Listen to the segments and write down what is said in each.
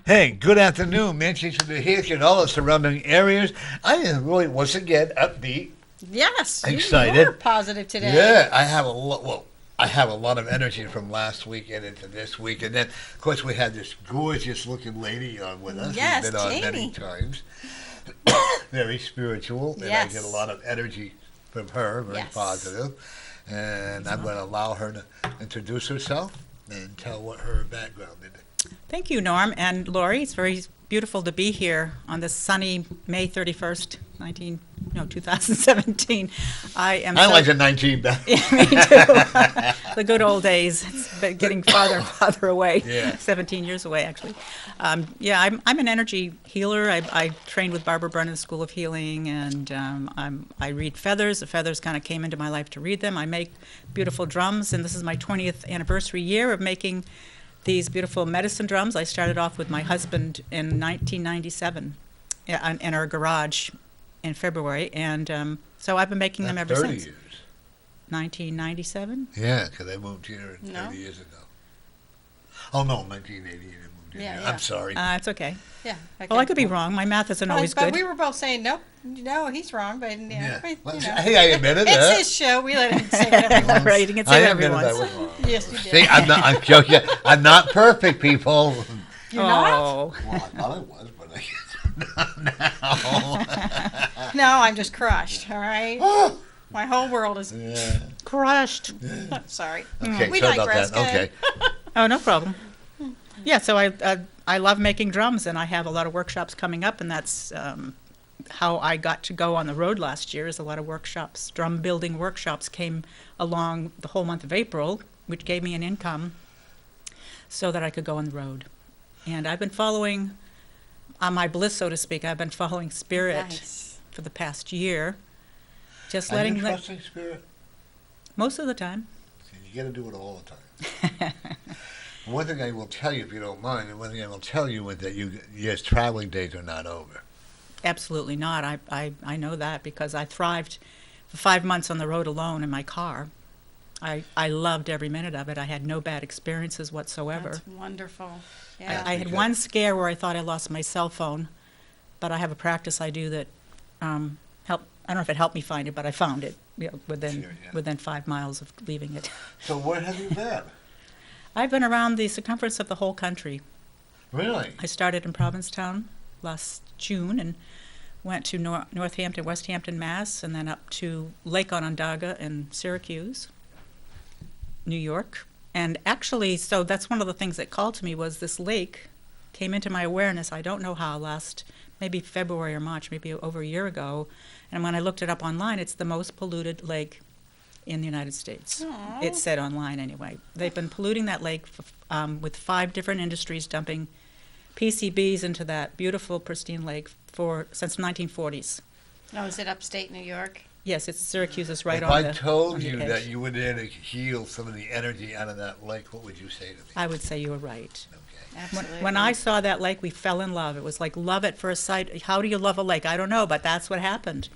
Hey, good afternoon, Manchester, New Hampshire, and all the surrounding areas. I am really, once again, upbeat, Yes, excited. you're positive today. Yeah, I have a lot. Well, I have a lot of energy from last weekend into this week, and then, of course, we had this gorgeous-looking lady on with us. Yes, Who's been on many Jamie. times. Very spiritual, and I Yes. get a lot of energy from her. Very Yes. positive. And I'm going to allow her to introduce herself and tell what her background is. Thank you, Norm and Lori. It's very beautiful to be here on this sunny May 31st, 2017. I am I so- like the 19 back. Me too. The good old days. It's been getting farther and farther away. Yeah. 17 years away, actually. I'm an energy healer. I trained with Barbara Brennan School of Healing, and I read feathers. The feathers kind of came into my life to read them. I make beautiful drums, and this is my 20th anniversary year of making these beautiful medicine drums. I started off with my husband in 1997 in our garage in February, and so I've been making them ever 30 since. years. 1997? Yeah, because I moved here No. 30 years ago. Oh, no, 1980 I moved in Yeah, here. yeah. I'm sorry. It's okay. Yeah. Okay. Well, I could be wrong. My math isn't always but good. we were both saying, nope, no, he's wrong, but Yeah. Well, you know. hey, I admitted It's that. his show. We let him say whatever he wants. Right, you can I say whatever admitted you I want. was wrong. Yes, you did. See, I'm joking. I'm not perfect, people. You're not? Oh, Well, I thought I was, but I guess not now. No, I'm just crushed, all right? My whole world is... Yeah. crushed. Sorry. Okay, We sorry about digress. that. Go ahead. Okay. Oh, no problem. Yeah, so I love making drums, and I have a lot of workshops coming up, and that's how I got to go on the road last year. Is a lot of workshops, drum building workshops came along the whole month of April, which gave me an income so that I could go on the road. And I've been following, on my bliss, so to speak, I've been following Spirit Nice. for the past year, just Are letting you them, trusting spirit? most of the time. See, you got to do it all the time. One thing I will tell you, if you don't mind, and one thing I will tell you is that your traveling days are not over. Absolutely not. I know that because I thrived for 5 months on the road alone in my car. I loved every minute of it. I had no bad experiences whatsoever. That's wonderful. Yeah. I had Because- one scare where I thought I lost my cell phone, but I have a practice I do that help. I don't know if it helped me find it, but I found it within Sure, yeah. within 5 miles of leaving it. So where have you been? I've been around the circumference of the whole country. Really? I started in Provincetown last June and went to Northampton, West Hampton, Mass, and then up to Lake Onondaga in Syracuse, New York. And actually, so that's one of the things that called to me was this lake came into my awareness, I don't know how, last maybe February or March, maybe over a year ago. And when I looked it up online, it's the most polluted lake in the United States. Aw. It said online anyway. They've been polluting that lake with 5 different industries dumping PCBs into that beautiful, pristine lake since 1940s. Oh, is it upstate New York? Yes, it's Syracuse is right if on I the told on the you edge. that you were there to heal some of the energy out of that lake, what would you say to me? I would say you were right. Okay. Absolutely. When I saw that lake, we fell in love. It was like love at first sight. How do you love a lake? I don't know, but that's what happened.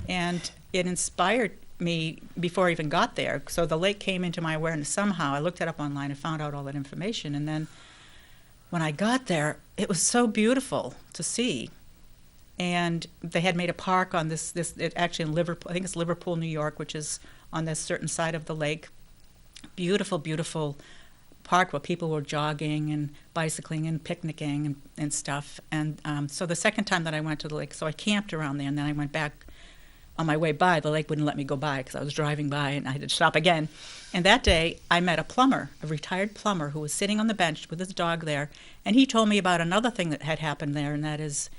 And it inspired me before I even got there. So the lake came into my awareness somehow. I looked it up online and found out all that information. And then when I got there, it was so beautiful to see. And they had made a park on it actually in Liverpool, I think it's Liverpool, New York, which is on this certain side of the lake. Beautiful, beautiful park where people were jogging and bicycling and picnicking and stuff. And so the second time that I went to the lake, so I camped around there, and then I went back on my way by. The lake wouldn't let me go by because I was driving by, and I had to stop again. And that day, I met a retired plumber, who was sitting on the bench with his dog there, and he told me about another thing that had happened there, and that is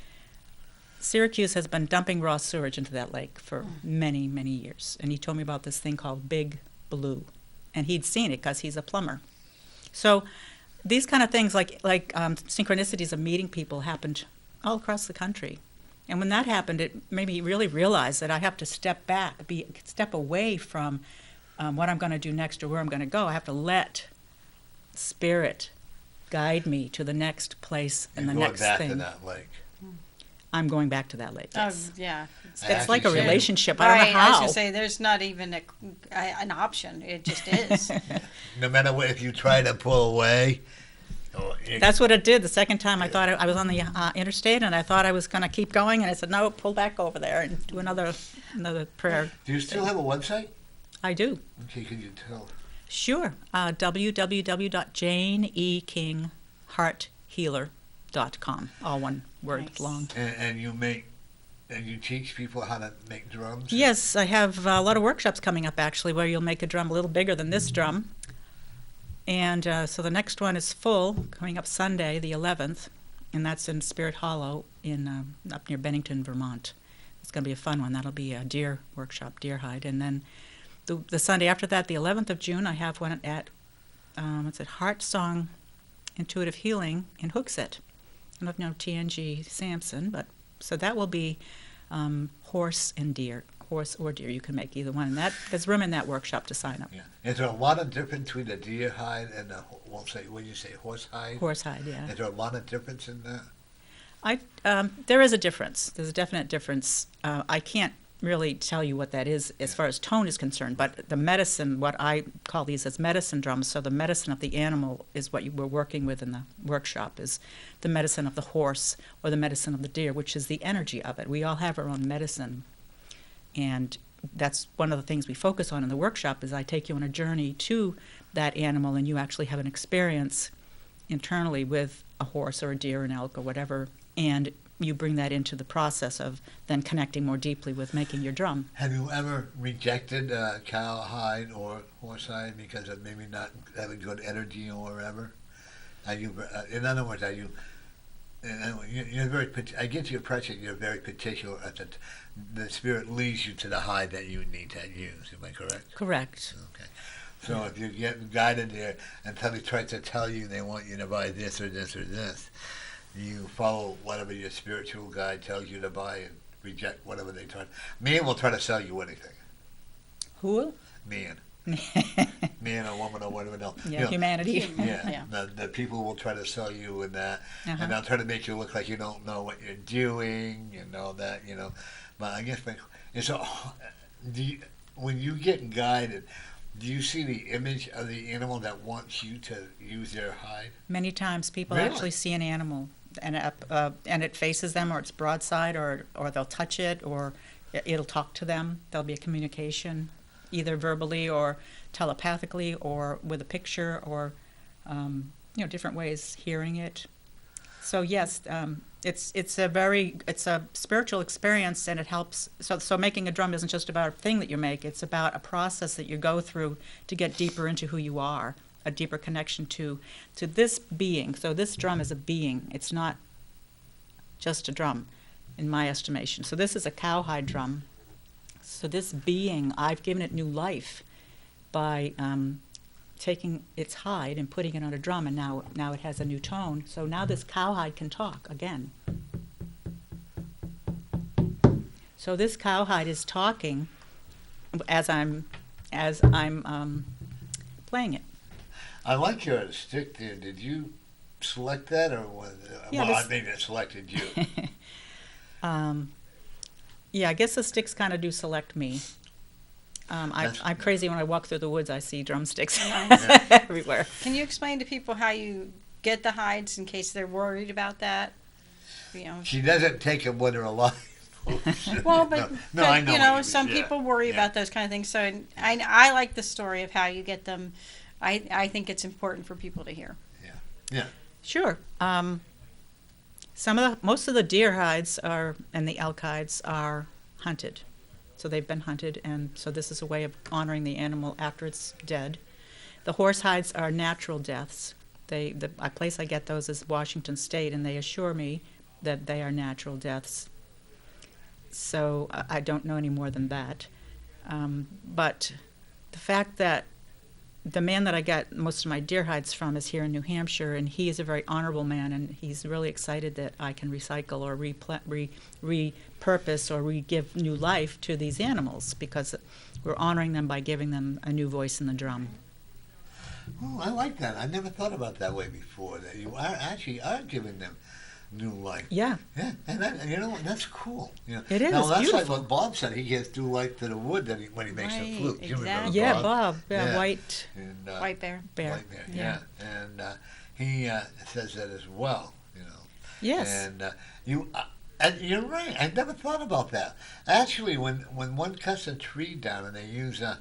Syracuse has been dumping raw sewage into that lake for many, many years. And he told me about this thing called Big Blue. And he'd seen it because he's a plumber. So these kind of things, like synchronicities of meeting people, happened all across the country. And when that happened, it made me really realize that I have to step back, step away from what I'm going to do next or where I'm going to go. I have to let Spirit guide me to the next place and the going next back thing. to that lake. I'm going back to that lake. Yes. Oh, yeah. It's like a actually said- relationship. I Right, don't know I was how. going to say, there's not even an option. It just is. No matter what, if you try to pull away, Oh, That's what it did. The second time I thought I was on the interstate, and I thought I was going to keep going, and I said, no, pull back over there and do another prayer. Do you still have a website? I do. Okay, can you tell? Sure. www.janeekinghearthealer.com. All one word Nice. long. And you teach people how to make drums? Yes, I have a lot of workshops coming up, actually, where you'll make a drum a little bigger than this drum. And so the next one is full, coming up Sunday, the 11th, and that's in Spirit Hollow up near Bennington, Vermont. It's going to be a fun one. That'll be a deer workshop, deer hide. And then the Sunday after that, the 11th of June, I have one at, Heart Song Intuitive Healing in Hooksett. I don't know if you know TNG Sampson, but so that will be horse and deer. Horse or deer, you can make either one. And there's room in that workshop to sign up. Yeah. Is there a lot of difference between the deer hide and the, when you say horse hide? Horse hide, yeah. Is there a lot of difference in that? There is a difference. There's a definite difference. I can't really tell you what that is as far as tone is concerned, but the medicine, what I call these as medicine drums, so the medicine of the animal is what you were working with in the workshop, is the medicine of the horse or the medicine of the deer, which is the energy of it. We all have our own medicine, and that's one of the things we focus on in the workshop is I take you on a journey to that animal, and you actually have an experience internally with a horse or a deer, an elk or whatever, and you bring that into the process of then connecting more deeply with making your drum. Have you ever rejected cowhide or horsehide because of maybe not having good energy or whatever? Are you, in other words, are you? You're very. I get the impression you're very particular. The spirit leads you to the hide that you need to use. Am I correct? Correct. Okay. So if you're getting guided there and somebody tries to tell you they want you to buy this or this or this, you follow whatever your spiritual guide tells you to buy and reject whatever they try. Man will try to sell you anything. Who will? Man. Man or woman or whatever else. Yeah, humanity. Yeah. The people will try to sell you in that, Uh-huh. and they'll try to make you look like you don't know what you're doing and all that, But I guess, when you get guided, do you see the image of the animal that wants you to use their hide? Many times people Really? actually see an animal and it faces them, or it's broadside, or they'll touch it, or it'll talk to them. There'll be a communication, either verbally or telepathically, or with a picture, or different ways hearing it. So yes, it's a spiritual experience, and it helps. So making a drum isn't just about a thing that you make; it's about a process that you go through to get deeper into who you are, a deeper connection to this being. So this drum is a being; it's not just a drum, in my estimation. So this is a cowhide drum. So this being, I've given it new life by taking its hide and putting it on a drum, and now it has a new tone. So now this cowhide can talk again. So this cowhide is talking as I'm playing it. I like your stick there. Did you select that, or was Yeah, well, this- I think it selected you. Yeah, I guess the sticks kind of do select me. That's- I'm crazy when I walk through the woods. I see drumsticks Nice. everywhere. Can you explain to people how you get the hides in case they're worried about that? She doesn't take them when they're alive. Well, but, no, I know. what you mean, some yeah. people worry Yeah. about those kind of things. So I like the story of how you get them. I think it's important for people to hear. Yeah. Sure. Most of the deer hides and the elk hides are hunted. So they've been hunted, and so this is a way of honoring the animal after it's dead. The horse hides are natural deaths. The place I get those is Washington State, and they assure me that they are natural deaths. So I don't know any more than that. But the fact that the man that I got most of my deer hides from is here in New Hampshire, and he is a very honorable man, and he's really excited that I can recycle or repurpose or give new life to these animals, because we're honoring them by giving them a new voice in the drum. Oh, I like that. I never thought about that way before. That you are giving them new life. Yeah, Yeah, and that's cool. It is, Now that's beautiful. like what Bob said. He gives new life to the wood when he makes the Right, flute. You remember exactly. yeah, Bob? Bob, Yeah. white And, White bear. bear. White bear, yeah. And he says that as well. You know. Yes. And you're right. I never thought about that. Actually, when one cuts a tree down and they use on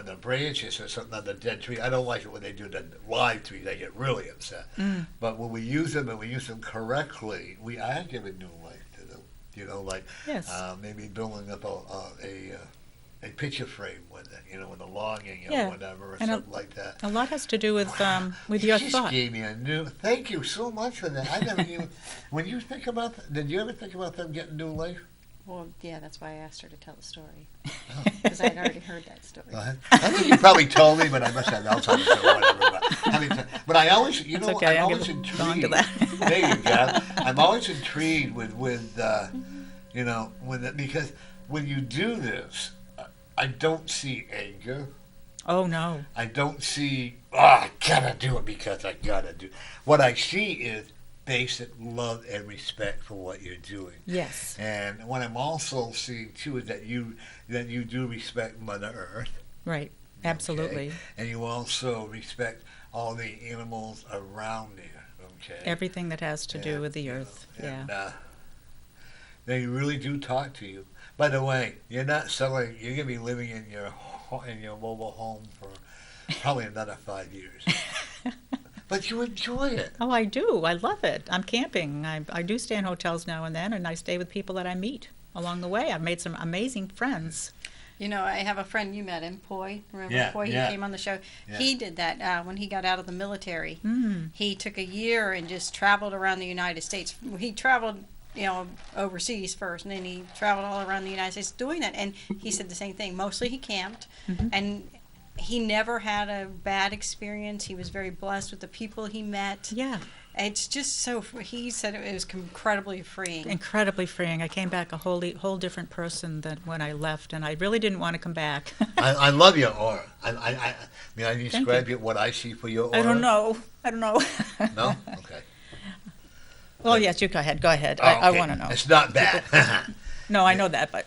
the branches or something on the dead tree, I don't like it when they do the live trees. I get really upset. But when we use them and we use them correctly, we are giving new life to them. You know, like Yes. maybe building up a picture frame with it, you know, with a logging or Yeah. whatever, or And something like that. A lot has to do with You your just thought. gave me a new. Thank you so much for that. I never even. When you think about, did you ever think about them getting new life? Well, yeah, that's why I asked her to tell the story. Because I had already heard that story. Go ahead. I think you probably told me, but I must have Alzheimer's or whatever. But I always, you It's know, okay, I'm I'll always give intrigued. a song to that. There you go. I'm always intrigued with you know, because when you do this, I don't see anger. Oh no. I don't see, I gotta do it because I gotta do. What I see is basic love and respect for what you're doing. Yes. And what I'm also seeing too is that you do respect Mother Earth. Right. Absolutely. Okay? And you also respect all the animals around there. Okay. Everything that has to do And, with the you know, earth. and, Yeah. they really do talk to you. By the way, you're not selling. You're gonna be living in your mobile home for probably another 5 years. But you enjoy it. Oh, I do. I love it. I'm camping. I do stay in hotels now and then, and I stay with people that I meet along the way. I've made some amazing friends. You know, I have a friend, you met him, Poi. Remember Yeah, Poi? He yeah. came on the show. Yeah. He did that when he got out of the military. Mm. He took a year and just traveled around the United States. He traveled, you know, overseas first, and then he traveled all around the United States doing that. And he said the same thing. Mostly he camped, and he never had a bad experience. He was very blessed with the people he met. Yeah. It's just so, he said it was incredibly freeing. Incredibly freeing. I came back a whole different person than when I left, and I really didn't want to come back. I love your aura. I mean, I describe you what I see for your aura. I don't know. No? Okay. Well, yes, you go ahead. Go ahead. Oh, I okay. want to know. It's not bad. No, I know that, but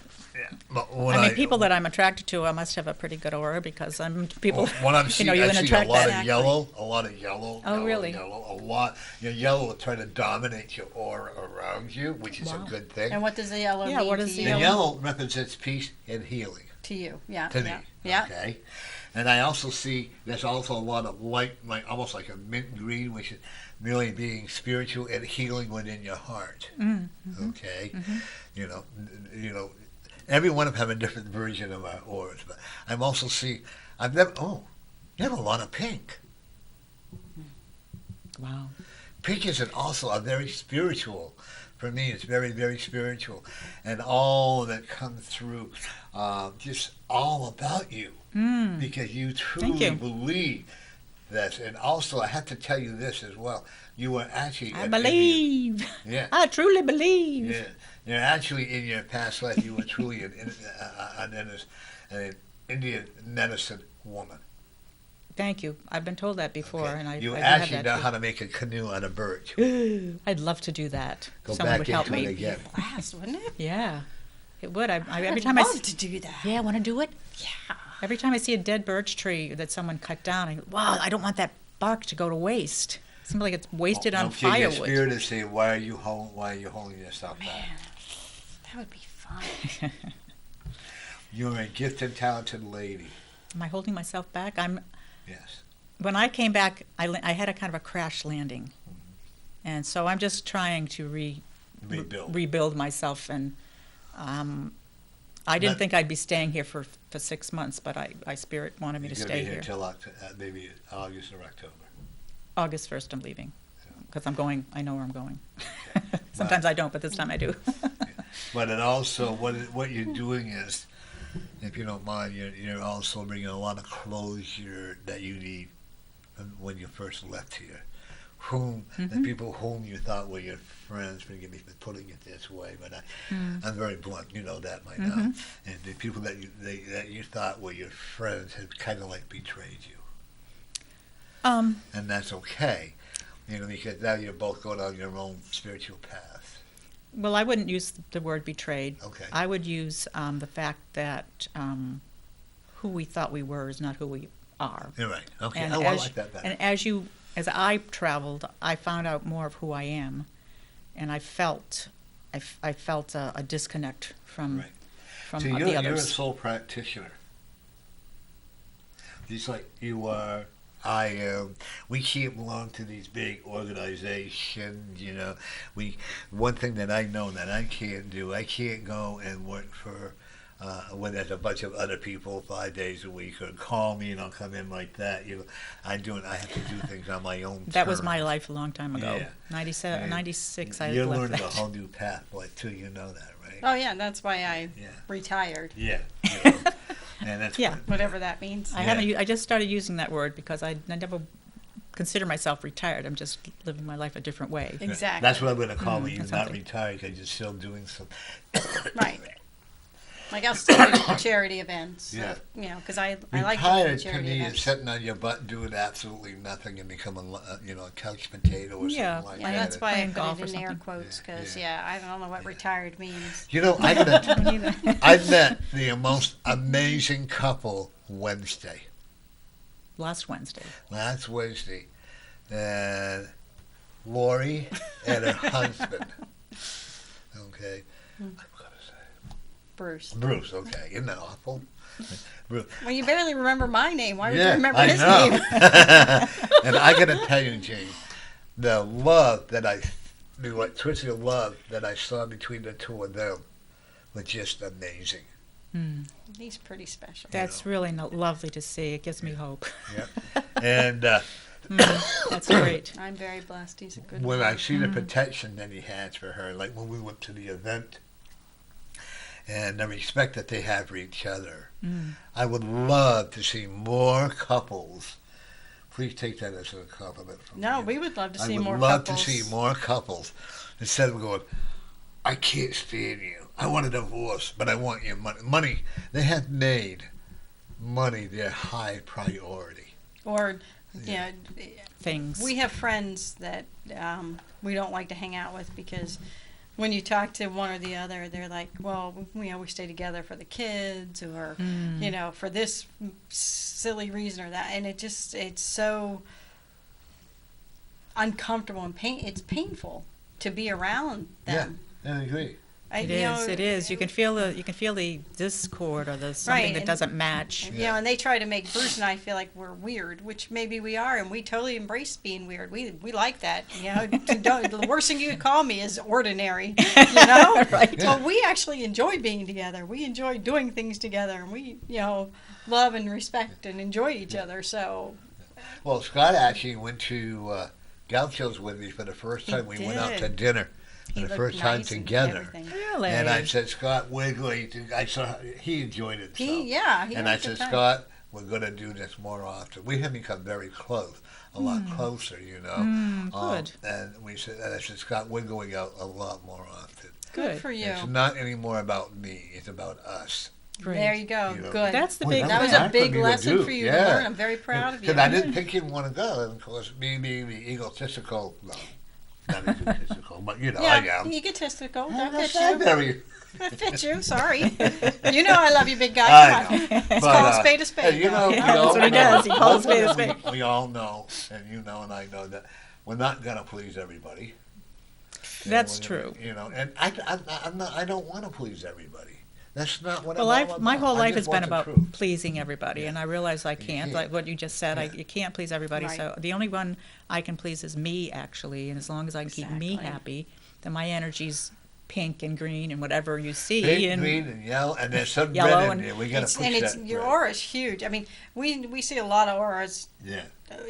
But when I mean, people that I'm attracted to, I must have a pretty good aura because I'm people. What I'm seeing, you I can see a attract lot that. of yellow, a lot of yellow. Oh, yellow, really? Yellow, a lot. Your yellow will try to dominate your aura around you, which is Wow. a good thing. And what does the yellow Yeah, mean what to is the you? The yellow represents peace and healing To you, yeah. to yeah. me. Yeah. Okay. And I also see there's also a lot of light, like almost like a mint green, which is really being spiritual and healing within your heart. Mm-hmm. Okay. You know, every one of them have a different version of our auras. But I'm also seeing, you have a lot of pink. Wow. Pink is also a very spiritual. For me, it's very, very spiritual, and all that comes through, just all about you, because you truly you. believe this. And also, I have to tell you this as well: you were actually I an believe. Indian, yeah, I truly believe. yeah. You're actually in your past life. You were truly an Indian medicine woman. Thank you. I've been told that before, Okay? and I You do actually have know that how to make a canoe out of birch. too. I'd love to do that. Go Someone back would help into me. it again. Blast, wouldn't it? Yeah, it would. I every I'd time I love to do that. yeah, want to do it. Yeah. Every time I see a dead birch tree that someone cut down, I go, wow, I don't want that bark to go to waste. It seems like it's wasted on Okay, your firewood. spirit is saying, why are you holding yourself back? Man, that would be fun. You're a gifted, talented lady. Am I holding myself back? Yes. When I came back, I had a kind of a crash landing, and so I'm just trying to rebuild myself. And I didn't But- think I'd be staying here for 6 months, but I spirit wanted me You're to gonna stay be here here. till maybe August or October. August 1st, I'm leaving because I'm going. I know where I'm going. Okay. Sometimes I don't, but this time I do. But it also, what you're doing is, if you don't mind, you're also bringing a lot of closure that you need when you first left here. The people whom you thought were your friends, forgive me for putting it this way, but I'm very blunt. You know that by now. And the people that you thought were your friends have kind of like betrayed you. And that's okay, because now you're both going on your own spiritual path. Well, I wouldn't use the word betrayed. Okay. I would use the fact that who we thought we were is not who we are. You're right. Okay. And I as, like that better. and as you as I traveled, I found out more of who I am, and I felt a disconnect from Right. from So the you're a others. sole practitioner. Just like you are, I am. We can't belong to these big organizations, you know. One thing that I know that I can't do, I can't go and work for when there's a bunch of other people 5 days a week, or call me and I'll come in like that. You know, I have to do things on my own. That was my terms. life a long time ago. Yeah. 97, And 96, I You're left learning a that. whole new pathway too. You know that, right? Oh yeah, that's why I Yeah. retired, Yeah. You know. And that's Yeah. whatever that means. I haven't. I just started using that word because I never consider myself retired. I'm just living my life a different way. Exactly. That's what I'm going to call you. You're that's not something. retired because you're still doing some. Right. Like I'll still do charity events. Yeah. You know, because I like to Retired do to charity me is events. sitting on your butt doing absolutely nothing and become a couch potato or Yeah. something like Yeah, that. that's why I Playing put golf it or in air something. quotes because Yeah. I don't know what retired means. You know, I don't either. I met the most amazing couple Wednesday, Last Wednesday. last Wednesday, and Lori and her husband. Okay, I'm gonna say Bruce. Bruce. Okay, isn't that awful? Bruce. Well, you barely remember my name. Why would you Yeah, remember I his know. name? And I got to tell you, Jane, the love that the electricity of love that I saw between the two of them was just amazing. He's pretty special. That's really lovely to see. It gives me hope. And That's great. I'm very blessed. He's a good when man. I see the protection that he has for her, like when we went to the event, and the respect that they have for each other, I would love to see more couples. Please take that as a compliment from No, me. we would love to I see would more love couples. to see more couples instead of going, I can't stand you. I want a divorce, but I want your money. Money, they have made money their high priority. Or, you know, Things. we have friends that we don't like to hang out with because when you talk to one or the other, they're like, well, you know, we stay together for the kids or, you know, for this silly reason or that. And it's so uncomfortable and it's painful to be around them. Yeah, I agree. It is. It is. You can feel the discord or the something Right, that and- doesn't match. You know, and they try to make Bruce and I feel like we're weird, which maybe we are, and we totally embrace being weird. We like that. You know, the worst thing you could call me is ordinary. You know, Right. Well, we actually enjoy being together. We enjoy doing things together, and we, you know, love and respect and enjoy each other. So Well, Scott actually went to Gaucho's with me for the first He time. We went out did. to dinner for he the looked first time nice and together. everything. Really? And I said, Scott Wiggly, I saw he enjoyed it. He and had I a good said, time. Scott, we're going to do this more often. We have become very close, a lot closer, you know. Good. And I said, Scott, we're going out a lot more often. Good Good. for you. It's not anymore about me; it's about us. Great. There you go. You know. Good. That's the Boy, big. That was hard a for big me to lesson do. for you to Yeah. learn. I'm very proud of you. Because I didn't think he'd want to go, and of course, me being the egotistical, no, not egotistical, but you know, I Yeah, am. egotistical. That I'm fits not you. very. That fits you. Sorry. You know I love you, big guy. Come I on. know. Let's call a spade a spade. You know, now. That's what he does. He calls one spade a thing spade. We all know, and you know, and I know that we're not gonna please everybody. That's We're gonna- true. You know, and I'm not. I don't want to please everybody. That's not what Well, I'm all my about. whole I life just has been want the about truth. pleasing everybody, and I realize I can't. can't. Like what you just said, Yeah. you can't please everybody. Right. So the only one I can please is me, actually. And as long as I can keep me Exactly. happy, then my energy's pink and green and whatever you see. Pink, and green, and yellow, and there's some Yellow red in and- there. We gotta It's, push and it's that. your red. aura is huge. I mean, we see a lot of auras, Yeah.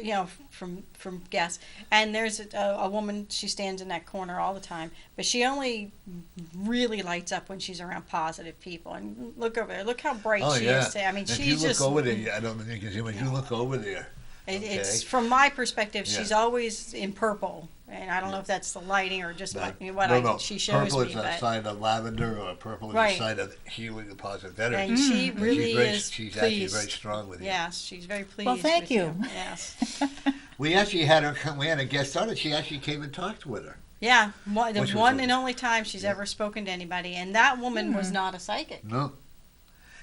you know, from guests. And there's a woman. She stands in that corner all the time, but she only really lights up when she's around positive people. And look over there. Look how bright Oh she yeah. is. I mean, if she's you look just. over there, I don't think you can see, but you look over there. It's okay. from my perspective. Yeah. She's always in purple, and I don't know if that's the lighting or just what no. she shows Purple me. is a But sign of lavender, or purple is Right. a sign of healing and positive energy. and she And really she's very, is she's actually pleased. very strong with you. Yes, she's very pleased. Well, thank with you. Yes. We actually had her come. We had a guest on, and she actually came and talked with her. Yeah, the Which was one a- and only time she's Yeah. ever spoken to anybody, and that woman was not a psychic. No,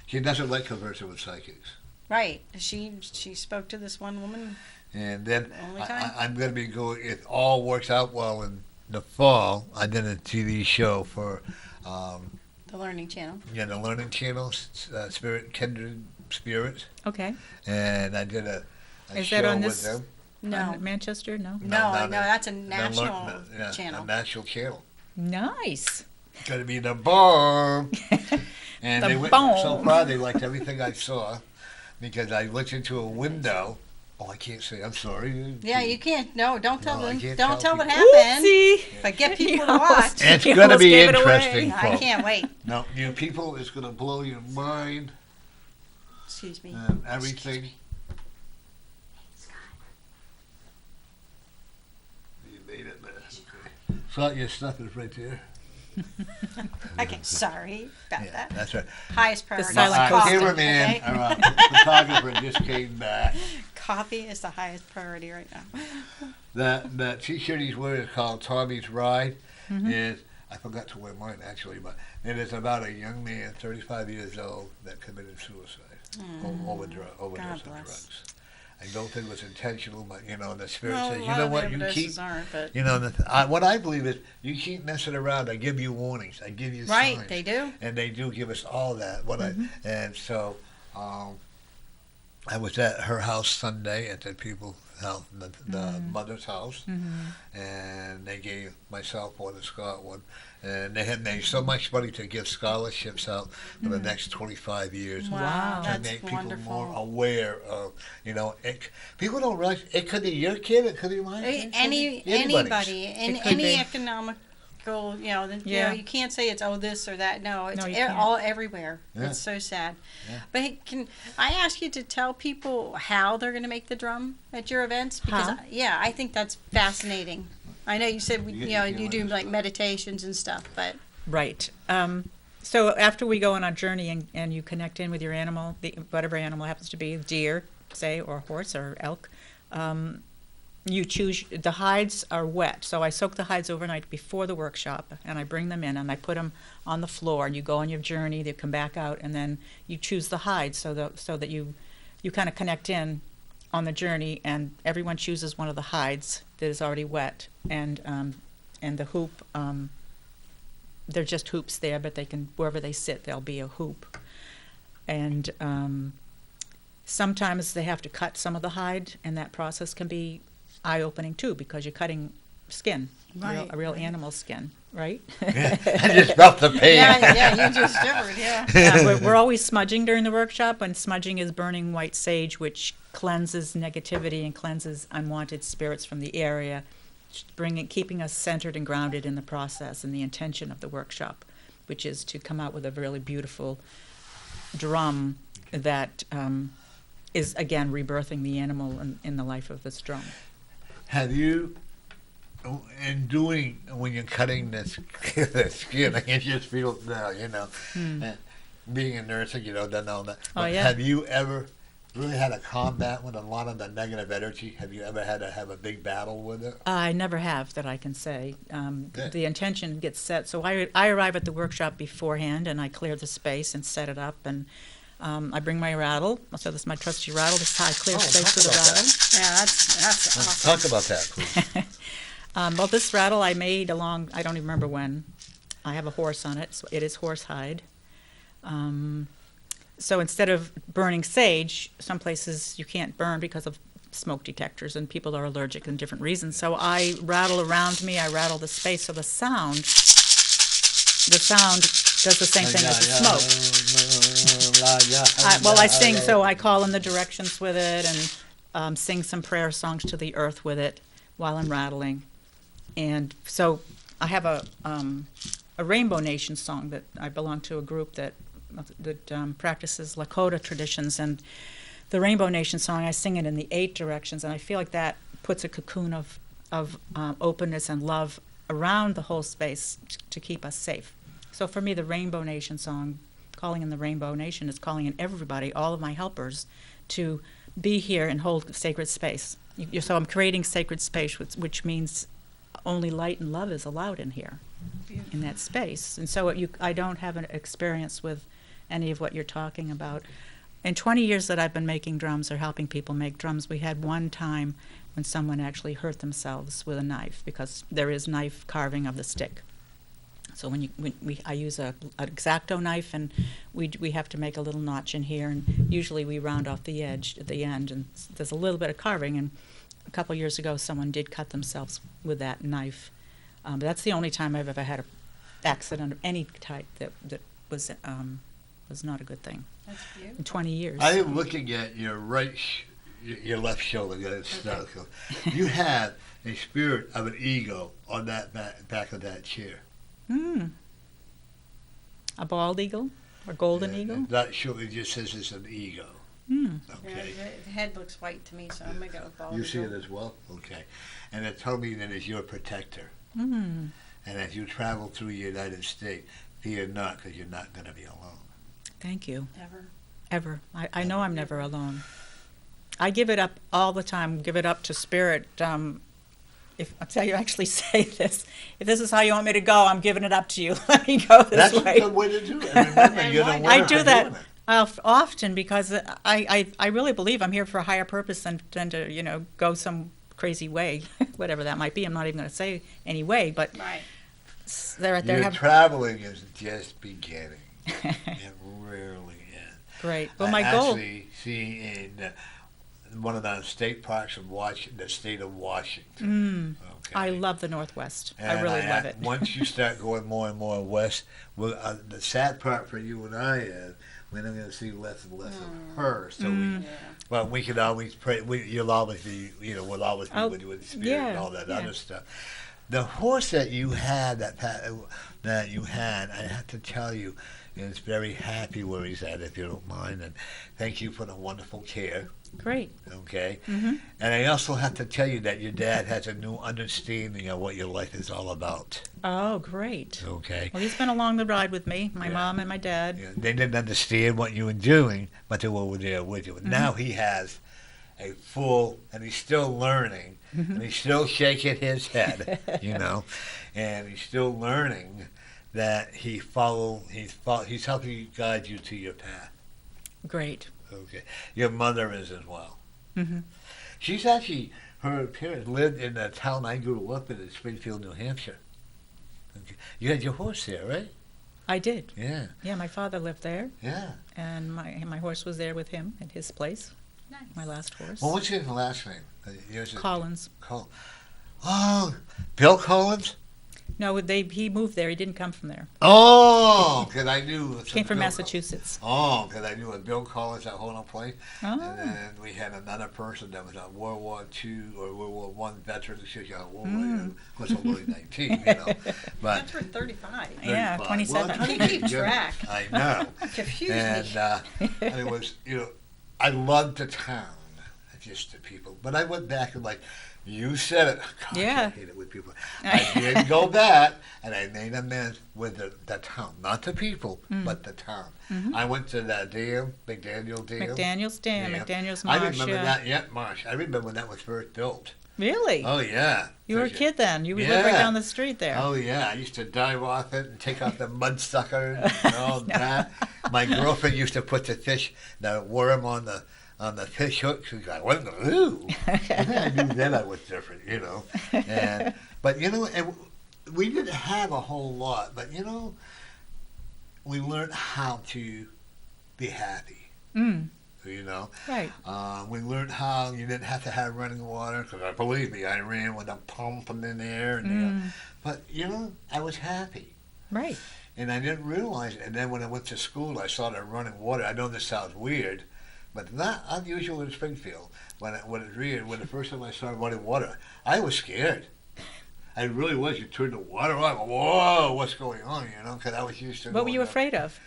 she doesn't like conversing with psychics. Right? She spoke to this one woman. And then Only time. I'm going to be going, if all works out well in the fall, I did a TV show for, The Learning Channel. the Learning Channel, Spirit, Kindred Spirits. Okay. And I did a Is show that on with this? them. No. Manchester? No. No, that's a The national yeah, channel. A national channel. Nice. It's going to be the bomb. And The they went, so bomb. far they liked everything I saw because I looked into a window. Oh, I can't say. I'm sorry. Yeah, you can't. No, don't tell No, I them. can't Don't tell tell what people. happened. Oopsie. But get people to You watch. almost- It's you going to almost be gave it away. interesting, I folks. can't wait. No, you people, it's going to blow your mind Excuse me. and everything. You made it, man. Okay. So your stuff is right there. Okay, sorry about Yeah, that. that's right. Highest priority. silent Our is coffee, cameraman, okay? our photographer just came back. Coffee is the highest priority right now. That T-shirt he's wearing is called Tommy's Ride. Mm-hmm. Is I forgot to wear mine actually, but it is about a young man, 35 years old, that committed suicide overdose of God bless. drugs. I don't think it was intentional, but the spirit Well, says, a you lot know of what, you overdoses keep, aren't, but what I believe is you keep messing around. I give you warnings. I give you right, signs. they do. And they do give us all that. And so I was at her house Sunday at the people's house, the mother's house, and they gave myself one and Scott one, and they had made so much money to give scholarships out for the next 25 years. Wow, To that's make people wonderful. more aware of, people don't realize it could be your kid, it could be mine. Anybody, in It could any be. economical, Yeah. you can't say it's this or that. No, it's No, you can't. all everywhere. Yeah. It's so sad. Yeah. But hey, can I ask you to tell people how they're going to make the drum at your events? Because How? I think that's fascinating. I know you said You you do understand. like meditations and stuff, but Right. So after we go on our journey and you connect in with your animal, whatever animal happens to be, deer, say, or horse or elk, you choose, the hides are wet. So I soak the hides overnight before the workshop, and I bring them in and I put them on the floor, and you go on your journey, they come back out, and then you choose the hides so that you kind of connect in on the journey, and everyone chooses one of the hides that is already wet, and the hoop, they're just hoops there, but they can, wherever they sit, there'll be a hoop. And sometimes they have to cut some of the hide, and that process can be eye-opening too, because you're cutting skin, Right, a real right. animal skin, right? I just felt the pain. yeah, you just shivered, yeah. We're always smudging during the workshop, and smudging is burning white sage, which cleanses negativity and cleanses unwanted spirits from the area, keeping us centered and grounded in the process and the intention of the workshop, which is to come out with a really beautiful drum that is, again, rebirthing the animal in the life of this drum. Have you, when you're cutting the skin, I can just feel it now, being a nurse, done all that. Oh, But yeah. Have you ever really had a combat with a lot of the negative energy? Have you ever had to have a big battle with it? I never have, that I can say. Good. The intention gets set. So I arrive at the workshop beforehand, and I clear the space and set it up. And I bring my rattle. So this is my trusty rattle. This is how I clear space talk with a about rattle. Yeah, that's awesome. Talk about that, please. Well, this rattle I made I don't even remember when. I have a horse on it, so it is horsehide. So instead of burning sage, some places you can't burn because of smoke detectors, and people are allergic and different reasons. So I rattle around me, I rattle the space, so the sound does the same thing as the smoke. I sing, so I call in the directions with it, and sing some prayer songs to the earth with it while I'm rattling. And so I have a Rainbow Nation song that I belong to, a group that practices Lakota traditions, and the Rainbow Nation song, I sing it in the 8 directions, and I feel like that puts a cocoon of openness and love around the whole space to keep us safe. So for me, the Rainbow Nation song, calling in the Rainbow Nation, is calling in everybody, all of my helpers, to be here and hold sacred space. So I'm creating sacred space, which means only light and love is allowed in here, in that space. And so I don't have an experience with any of what you're talking about. In 20 years that I've been making drums or helping people make drums, we had one time when someone actually hurt themselves with a knife because there is knife carving of the stick. So I use an X-Acto knife, and we have to make a little notch in here, and usually we round off the edge at the end, and there's a little bit of carving. And a couple years ago, someone did cut themselves with that knife. But that's the only time I've ever had an accident of any type that was not a good thing That's beautiful. in 20 years. I am looking at your your left shoulder. You have a spirit of an eagle on that back of that chair. A bald eagle or golden Yeah, eagle? Not sure. It just says it's an eagle. Mm. Okay. Yeah, the head looks white to me, so I'm gonna go with bald You see it eagle. as well? Okay. And it told me that it's your protector. Mm. And as you travel through the United States, fear not, because you're not going to be alone. Thank you. Ever. Ever. I know I'm never alone. I give it up all the time, give it up to spirit. If I'll tell you, actually say this. If this is how you want me to go, I'm giving it up to you. Let me go this That's way. a good way to do it. And remember, And you're the why winner not? I for do that doing it. often because I really believe I'm here for a higher purpose than to go some crazy way, whatever that might be. I'm not even going to say any way, but Right. they're there. Your Have traveling is just beginning. It really is. great. Well, I my goal. actually see in one of the state parks of Washington, the state of Washington. Okay. I love the Northwest. I And really love it. Once you start going more and more west, the sad part for you and I is we're not going to see less and less of her. So Yeah. we can always pray. You'll always be, we'll always be Oh, with you in spirit yeah, and all that yeah. other stuff. The horse that you had, that you had, I have to tell you, is very happy where he's at, if you don't mind. And thank you for the wonderful care. Great. Okay. Hmm. And I also have to tell you that your dad has a new understanding of what your life is all about. Oh, great. Okay. Well, he's been along the ride with me, my Yeah. mom and my dad. Yeah, they didn't understand what you were doing, but they were there with you. Mm-hmm. Now he has a full, and he's still learning, Mm-hmm. and he's still shaking his head, and he's still learning that he's helping you guide you to your path. Great. Okay. Your mother is as well. Hmm. She's actually, her parents lived in the town I grew up in Springfield, New Hampshire. Okay. You had your horse there, right? I did. Yeah, Yeah, my father lived there, yeah. and my horse was there with him at his place. Nice. My last horse. Well, what's his last name? Yours is Collins. Oh, Bill Collins? No, he moved there. He didn't come from there. Oh, because I knew. Came from Bill Massachusetts. Oh, because I knew a Bill Collins that whole place. Oh. And then we had another person that was a World War II or World War One veteran. She was young, Mm. of course, only 19, But That's for 35. Yeah, 35. 27. Well, You keep track. I know. Confuse And me. and it was, I loved the town, just the people. But I went back and you said it. Gosh, Yeah. I hate it with people. I did go back and I made amends with the town, not the people, but the town. I went to that dam, McDaniel Dam. McDaniel's Dam, Yeah. McDaniel's I Marsh. remember Yeah. that yet, Marsh. I remember when that was first built. Really? Oh yeah. You were a kid then. You lived Yeah. right down the street there. Oh yeah, I used to dive off it and take off the mud suckers and all that. My girlfriend used to put the worm on the fish hook. She's like, "What the ooh?" And then I knew then I was different, And but and we didn't have a whole lot, but we learned how to be happy. Mm, right. We learned how you didn't have to have running water, because believe me, I ran with a pump in there, and but I was happy. Right. And I didn't realize it. And then when I went to school, I saw that running water. I know this sounds weird, but not unusual in Springfield. When the first time I saw running water, I was scared. I really was. You turned the water on. Whoa, what's going on? Because I was used to. What were you going afraid of?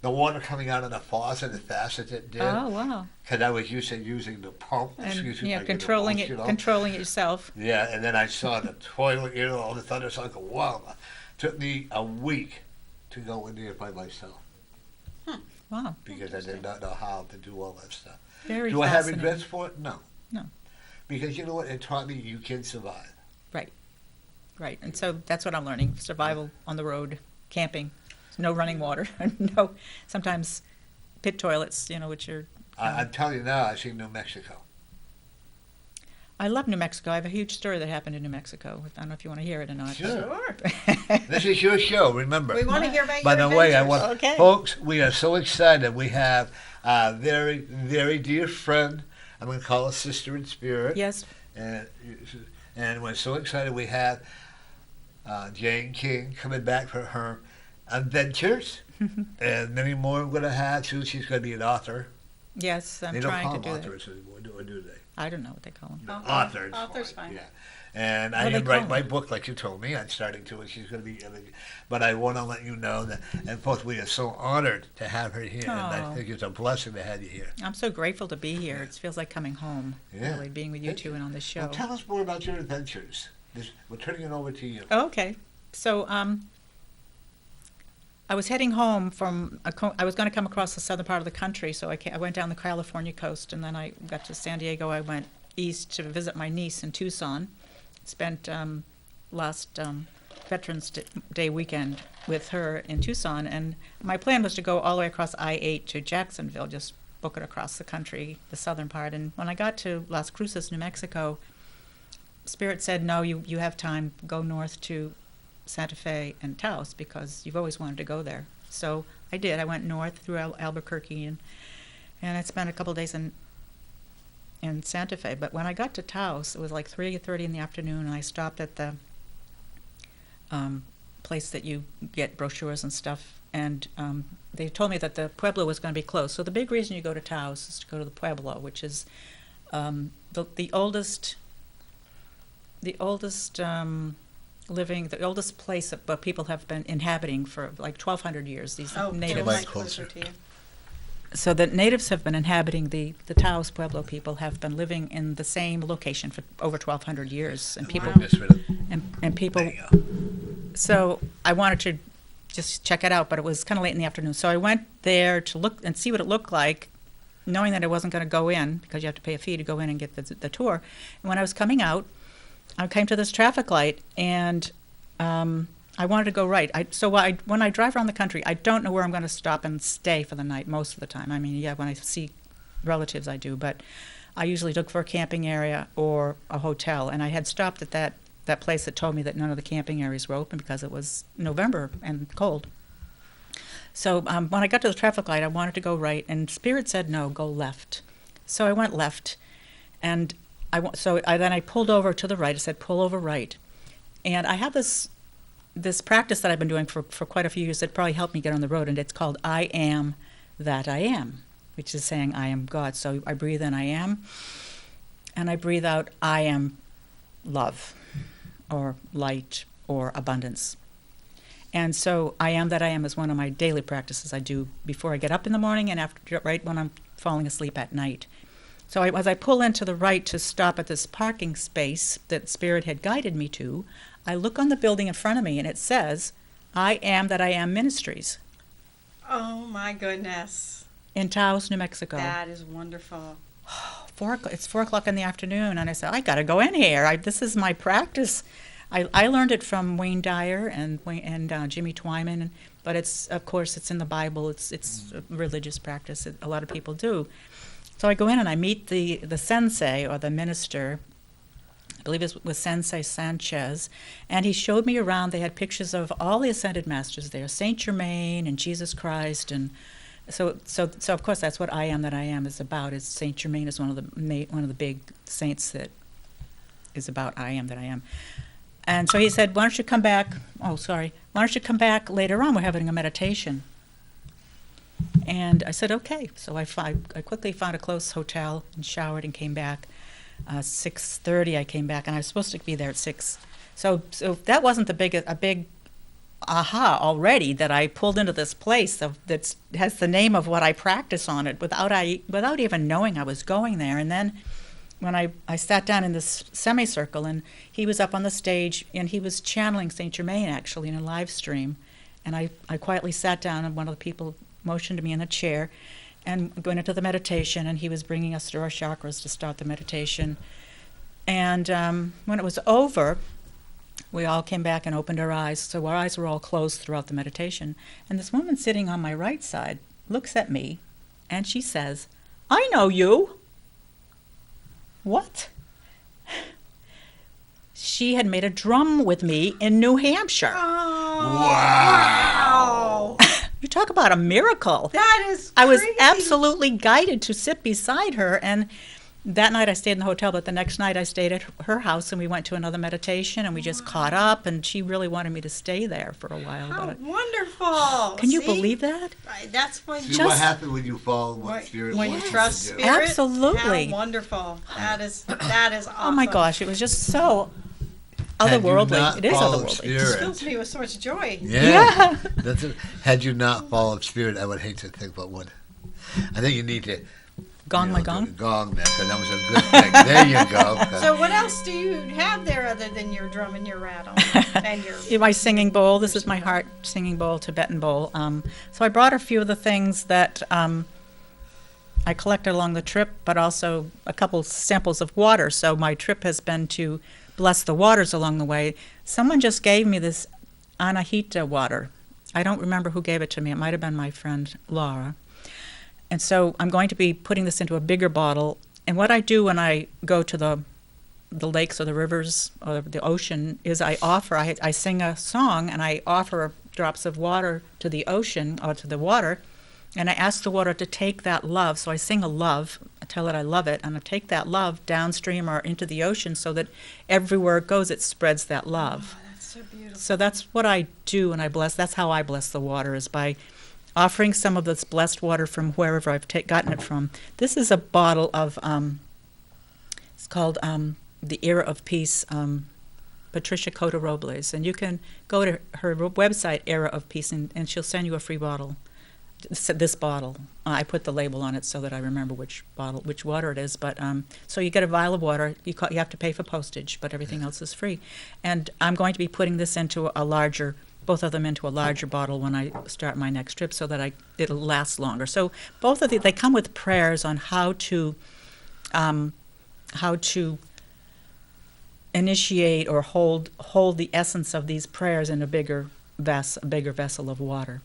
The water coming out of the faucet as fast as it did. Oh, wow. Because I was used to using the pump. And I get controlling it, emotional. controlling it yourself. Yeah, and then I saw the toilet, all this other stuff. I go, wow. It took me a week to go in there by myself Wow. because I did not know how to do all that stuff. Very Do I have fascinating. regrets for it? No. No. Because you know what? It taught me you can survive. Right. And so that's what I'm learning. Survival on the road, camping, no running water. No. Sometimes pit toilets, which are. I'm telling you now, I've seen New Mexico. I love New Mexico. I have a huge story that happened in New Mexico. I don't know if you want to hear it or not. Sure. This is your show, remember. We want to hear about By your the way, adventures. Okay. folks, we are so excited. We have a very, very dear friend. I'm going to call her Sister in Spirit. Yes. And we're so excited. We have Jane King coming back for her adventures. And many more we're going to have, too. She's going to be an author. Yes, I'm They don't trying call to them do that. authors anymore, or do they? I don't know what they call them. Author. Authors. Author's fine. Yeah. And I What do am they writing call my them? book, like you told me. I'm starting to, and she's going to be. But I want to let you know that, and folks, we are so honored to have her here, and I Oh. think it's a blessing to have you here. I'm so grateful to be here. It feels like coming home, Yeah. really, being with you two and on this show. Well, tell us more about your adventures. We're turning it over to you. Okay. So, I was heading home from, I was going to come across the southern part of the country, so I went down the California coast, and then I got to San Diego. I went east to visit my niece in Tucson. Spent last Veterans Day weekend with her in Tucson, and my plan was to go all the way across I-8 to Jacksonville, just book it across the country, the southern part. And when I got to Las Cruces, New Mexico, Spirit said, no, you have time, go north to Santa Fe and Taos, because you've always wanted to go there. So I did. I went north through Albuquerque, and I spent a couple of days in Santa Fe. But when I got to Taos, it was like 3:30 in the afternoon, and I stopped at the place that you get brochures and stuff, and they told me that the Pueblo was going to be closed. So the big reason you go to Taos is to go to the Pueblo, which is the oldest place that people have been inhabiting for like 1,200 years. These Oh, natives. Much right closer closer. to you. So the natives have been inhabiting the Taos Pueblo people have been living in the same location for over 1,200 years, and people Just for the- and people. There you go. So I wanted to just check it out, but it was kind of late in the afternoon. So I went there to look and see what it looked like, knowing that I wasn't going to go in because you have to pay a fee to go in and get the tour. And when I was coming out, I came to this traffic light, and I wanted to go right. When I drive around the country, I don't know where I'm going to stop and stay for the night most of the time. I mean, yeah, when I see relatives, I do, but I usually look for a camping area or a hotel. And I had stopped at that place that told me that none of the camping areas were open because it was November and cold. So when I got to the traffic light, I wanted to go right, and Spirit said, no, go left. So I went left, and then I pulled over to the right. I said, pull over right. And I have this practice that I've been doing for quite a few years that probably helped me get on the road, and it's called I am that I am, which is saying I am God. So I breathe in I am, and I breathe out I am love or light or abundance. And so I am that I am is one of my daily practices I do before I get up in the morning and after, right when I'm falling asleep at night. So as I pull into the right to stop at this parking space that Spirit had guided me to, I look on the building in front of me, and it says, I am that I am Ministries Oh my goodness. in Taos, New Mexico. That is wonderful. It's 4 o'clock in the afternoon, and I said, I got to go in here. This is my practice. I learned it from Wayne Dyer and Jimmy Twyman, but it's in the Bible. It's a religious practice. A lot of people do. So I go in and I meet the sensei or the minister. I believe it was Sensei Sanchez, and he showed me around. They had pictures of all the ascended masters there, Saint Germain and Jesus Christ, and so of course that's what I am that I am is about. Is Saint Germain is one of the big saints that is about I am that I am. And so he said, why don't you come back? Oh, sorry. Why don't you come back later on? We're having a meditation. And I said, okay. So I quickly found a close hotel and showered and came back. 6:30 I came back, and I was supposed to be there at 6. So that wasn't a big aha already that I pulled into this place that has the name of what I practice on it without even knowing I was going there. And then when I sat down in this semicircle, and he was up on the stage, and he was channeling Saint Germain actually in a live stream, and I quietly sat down, and one of the people motioned me in a chair and going into the meditation, and he was bringing us through our chakras to start the meditation. And when it was over, we all came back and opened our eyes. So our eyes were all closed throughout the meditation. And this woman sitting on my right side looks at me And she says, I know you. What? She had made a drum with me in New Hampshire. Wow. You talk about a miracle. That is I was crazy. absolutely guided to sit beside her. And that night I stayed in the hotel, but the next night I stayed at her house and we went to another meditation and we just caught up. And she really wanted me to stay there for a while. How But wonderful. can you See? believe that? Right, that's when See Just- what happened when you follow what Right, spirit when you wants trust to do. spirit. Absolutely. How wonderful. That is awesome. Oh my gosh, it was just so Had you otherworldly. not It is followed otherworldly. It spirit, fills me with so much joy. yeah. That's it. Had you not followed spirit, I would hate to think what would. I think you need to Gong my gong. Gong that, 'cause that was a good thing. There you go. So what else do you have there other than your drum and your rattle and your? My singing bowl. This is my heart singing bowl, Tibetan bowl. So I brought a few of the things that I collected along the trip, but also a couple samples of water. So my trip has been to bless the waters along the way. Someone just gave me this Anahita water. I don't remember who gave it to me. It might have been my friend Laura. And so I'm going to be putting this into a bigger bottle. And what I do when I go to the lakes or the rivers or the ocean is I sing a song and I offer drops of water to the ocean or to the water, and I ask the water to take that love. So I sing a love, I tell it I love it, and I take that love downstream or into the ocean so that everywhere it goes, it spreads that love. Oh, that's so beautiful. So that's what I do when I bless. That's how I bless the water, is by offering some of this blessed water from wherever I've gotten it from. This is a bottle of, it's called The Era of Peace, Patricia Cota Robles. And you can go to her website, Era of Peace, and she'll send you a free bottle. This bottle. I put the label on it so that I remember which water it is. But so you get a vial of water. You have to pay for postage, but everything else is free. And I'm going to be putting this into both of them into a larger bottle when I start my next trip, so that it'll last longer. So both of they come with prayers on how to initiate or hold the essence of these prayers in a bigger vessel of water.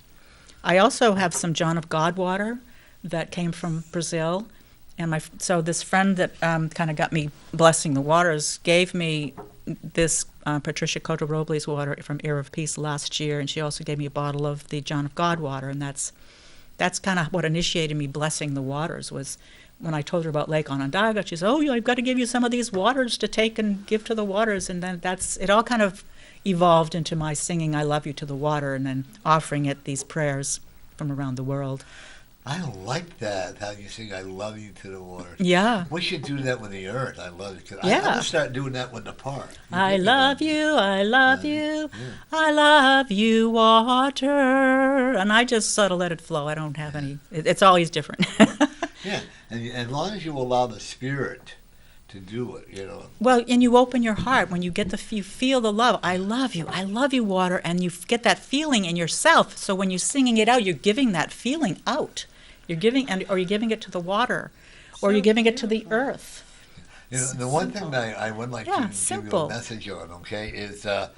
I also have some John of God water that came from Brazil, and so this friend that kind of got me blessing the waters gave me this Patricia Cota Robles water from Era of Peace last year, and she also gave me a bottle of the John of God water, and that's kind of what initiated me blessing the waters. Was when I told her about Lake Onondaga, she said, "Oh, I've got to give you some of these waters to take and give to the waters," and then it all kind of evolved into my singing "I Love You" to the water, and then offering it these prayers from around the world. I like that, how you sing "I love you" to the water. Yeah. We should do that with the earth. I love it. 'Cause Yeah. I'm going to start doing that with the park. I love you, I love you, I love you, water. And I just sort of let it flow. I don't have any, it's always different. Yeah, and as long as you allow the spirit to do it, Well, and you open your heart when you you feel the love. I love you, water, and you get that feeling in yourself. So when you're singing it out, you're giving that feeling out. You're giving, or you're giving it to the water, or So you're giving it to the beautiful. earth. The one thing that I would like to give you simple. a message on, okay, is, as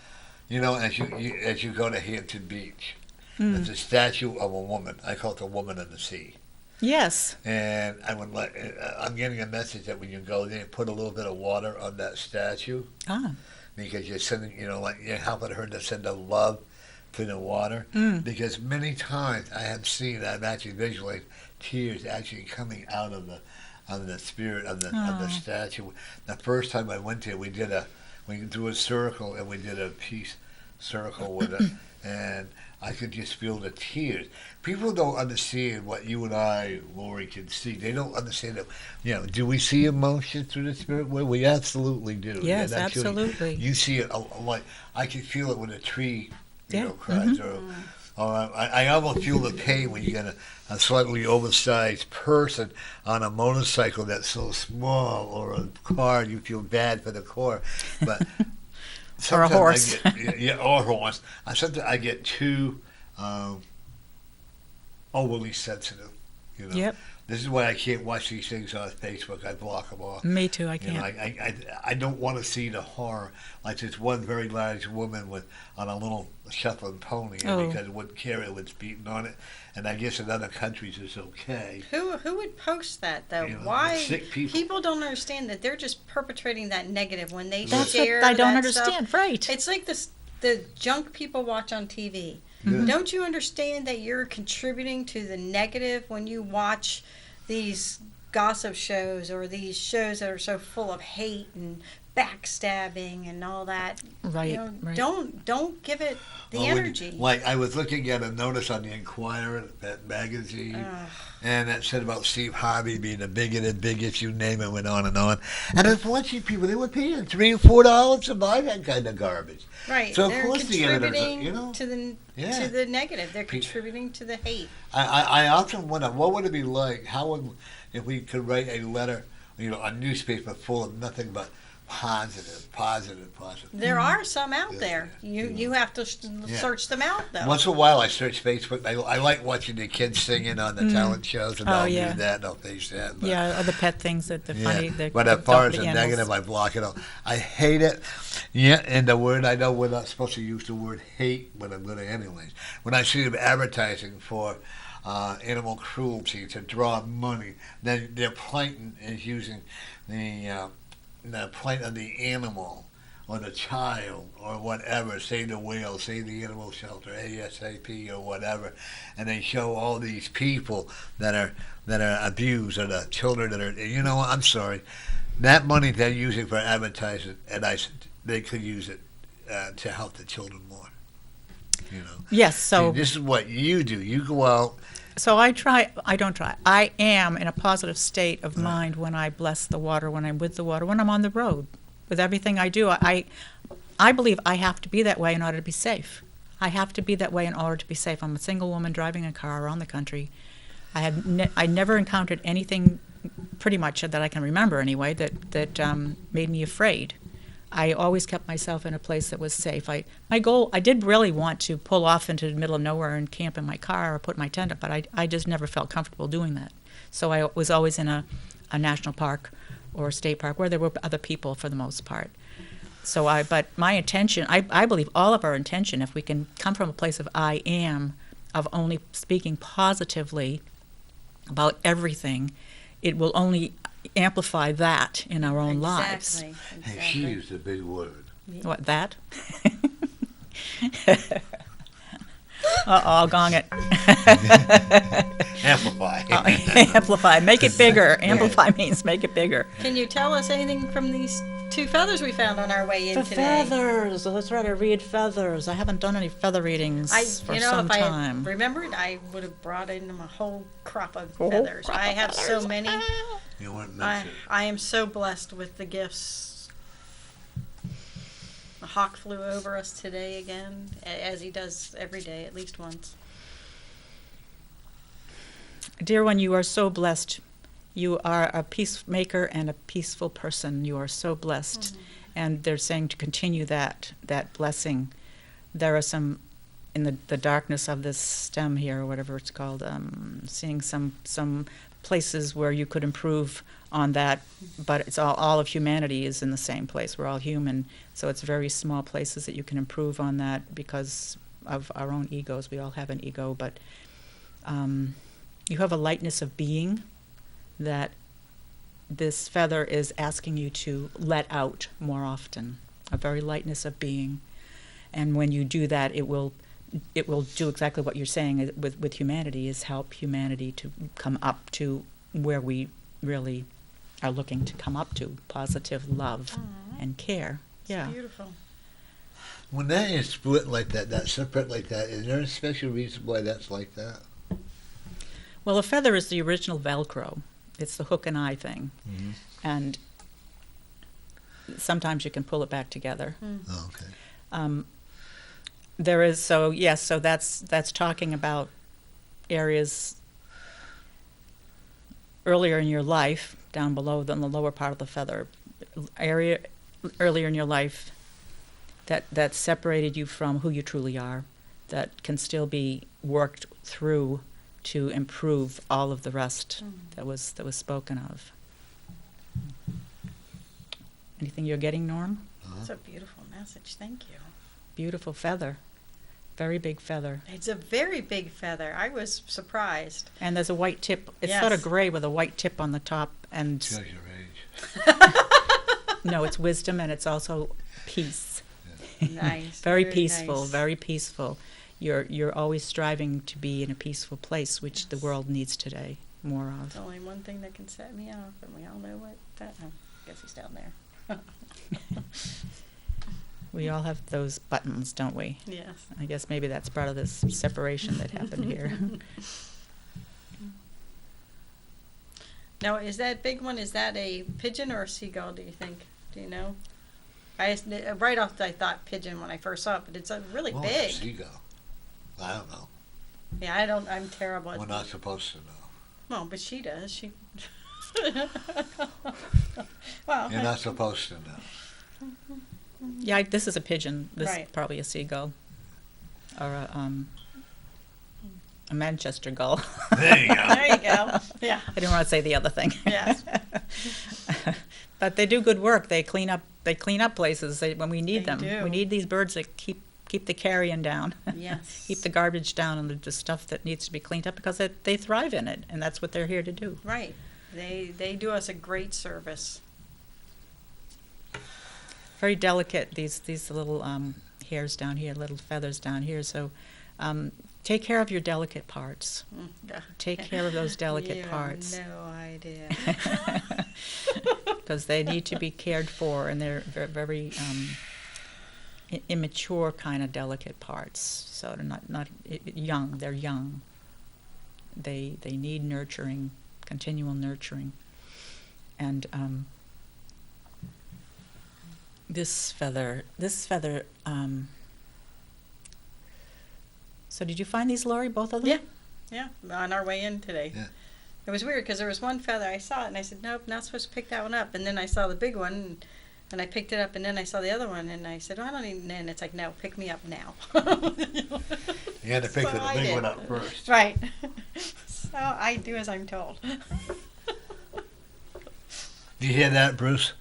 you go to Hampton Beach, there's a statue of a woman. I call it the Woman in the Sea. Yes. And I'm getting a message that when you go there, put a little bit of water on that statue, Ah. because you're sending, you're helping her to send a love to the water. Because many times I've actually visualized tears actually coming out of the spirit of the statue. The first time I went there, we drew a circle and we did a peace circle with it, and I could just feel the tears. People don't understand what you and I, Lori, can see. They don't understand it. Do we see emotion through the spirit? Well, we absolutely do. Yes, And actually, absolutely. You see it like I can feel it when a tree, Yeah. cries, or I almost feel the pain when you get a slightly oversized person on a motorcycle that's so small, or a car. You feel bad for the car, but. Or a Sometimes horse. Or a horse. Sometimes I get too overly sensitive. You know? Yep. This is why I can't watch these things on Facebook. I block them off. Me too. I You know, can't. I don't want to see the horror. Like this one very large woman on a little shuffling pony, and Oh. because it wouldn't care, it was beating on it. And I guess in other countries it's okay. Who would post that though? You know, Why sick people. don't understand that they're just perpetrating that negative when they That's share what I don't that stuff. understand. Right. It's like the junk people watch on TV. Yeah. Don't you understand that you're contributing to the negative when you watch these gossip shows or these shows that are so full of hate and backstabbing and all that? Right. You know, Right. don't give it the Well, when- energy. like I was looking at a notice on the Inquirer, that magazine, Ugh. and it said about Steve Harvey being a bigot, you name it, went on. And I was watching people; they were paying $3 and $4 to buy that kind of garbage. Right. So of They're course the editors, contributing you know, to the Yeah. to the negative. They're contributing to the hate. I often wonder what would it be like? How would if we could write a letter, a newspaper full of nothing but positive. There are some out Yeah, there. yeah. You have to search them out though. Once in a while, I search Facebook. I like watching the kids singing on the talent shows, and Oh, I'll yeah. do that, and I'll face that. But, Yeah, other pet things that they're funny. yeah. They're, But as far as the the animals. negative, I block it out. I hate it. Yeah, and the word, I know we're not supposed to use the word hate, but I'm going to anyways. When I see them advertising for animal cruelty to draw money, then their plaintiff is using the plight of the animal or the child or whatever, say the whale, say the animal shelter, ASAP or whatever, and they show all these people that are abused or the children that are, I'm sorry, that money they're using for advertising, and they could use it to help the children more. Yes, so See, this is what you do. You go out. So I don't try. I am in a positive state of mind when I bless the water, when I'm with the water, when I'm on the road. With everything I do, I believe I have to be that way in order to be safe. I have to be that way in order to be safe. I'm a single woman driving a car around the country. I never encountered anything, pretty much that I can remember anyway, that made me afraid. I always kept myself in a place that was safe. I did really want to pull off into the middle of nowhere and camp in my car or put my tent up, but I just never felt comfortable doing that. So I was always in a national park or a state park where there were other people for the most part. But my intention, I believe all of our intention, if we can come from a place of I am, of only speaking positively about everything, it will only amplify that in our own lives. Hey, she used a big word. What, that? I'll gong it. Amplify. Amplify. Make it bigger. Amplify means make it bigger. Can you tell us anything from these two feathers we found on our way in The today? feathers. Let's try to read feathers. I haven't done any feather readings for some if time. I remembered, I would have brought in a whole crop of Oh, feathers. crop I of have so feathers. many. You weren't meant to. I am so blessed with the gifts. The hawk flew over us today again, as he does every day, at least once. Dear one, you are so blessed. You are a peacemaker and a peaceful person. You are so blessed. And they're saying to continue that blessing. There are some, in the darkness of this stem here, or whatever it's called, seeing some places where you could improve on that, but it's all of humanity is in the same place. We're all human, so it's very small places that you can improve on that because of our own egos. We all have an ego, but you have a lightness of being that this feather is asking you to let out more often, a very lightness of being. And when you do that, it will do exactly what you're saying with humanity, is help humanity to come up to where we really are looking to come up to, positive love and care. Yeah. Beautiful. When that is split like that separate like that, is there a special reason why that's like that? Well, a feather is the original Velcro. It's the hook and eye thing. Mm-hmm. And sometimes you can pull it back together. Oh, okay. There is, so that's talking about areas earlier in your life, down below than the lower part of the feather, area earlier in your life that separated you from who you truly are, that can still be worked through to improve all of the rest that was spoken of. Anything you're getting, Norm? That's a beautiful message. Thank you. Beautiful feather. Very big feather. It's a very big feather. I was surprised. And there's a white tip. It's sort of Yes. gray with a white tip on the top. And Shows your age. no, it's wisdom and it's also peace. Nice. Very peaceful, nice. very peaceful. You're always striving to be in a peaceful place, which the world needs today more of. There's only one thing that can set me off, and we all know what that. Oh, I guess he's down there. We all have those buttons, don't we? Yes. I guess maybe that's part of this separation that happened here. Now, is that big one? Is that a pigeon or a seagull? Do you think? Do you know? Right off, I thought pigeon when I first saw it, but it's really Oh, big. seagull. I don't know. Yeah, I don't. I'm terrible. We're At not supposed to know. Well, but she does. She. Well. You're not supposed to know. Yeah, this is a pigeon. This Right. is probably a seagull. Or a Manchester gull. There you go. There you go. Yeah. I didn't want to say the other thing. Yes. But they do good work. They clean up places when we need They them. do. We need these birds that keep the carrion down. Yes. Keep the garbage down and the stuff that needs to be cleaned up because they thrive in it, and that's what they're here to do. Right. They do us a great service. Very delicate, these little hairs down here, little feathers down here. So take care of your delicate parts. Take care of those delicate You have parts. No idea. Because they need to be cared for, and they're very immature kind of delicate parts. So they're not young. They're young. They need nurturing, continual nurturing, and this feather. So did you find these, Lori? Both of them? Yeah. Yeah, on our way in today. Yeah. It was weird because there was one feather, I saw it and I said, nope, not supposed to pick that one up. And then I saw the big one and I picked it up, and then I saw the other one and I said, oh, I don't even, and it's like, no, pick me up now. You had to pick So the I big did. one up first. Right. So I do as I'm told. Do you hear that, Bruce?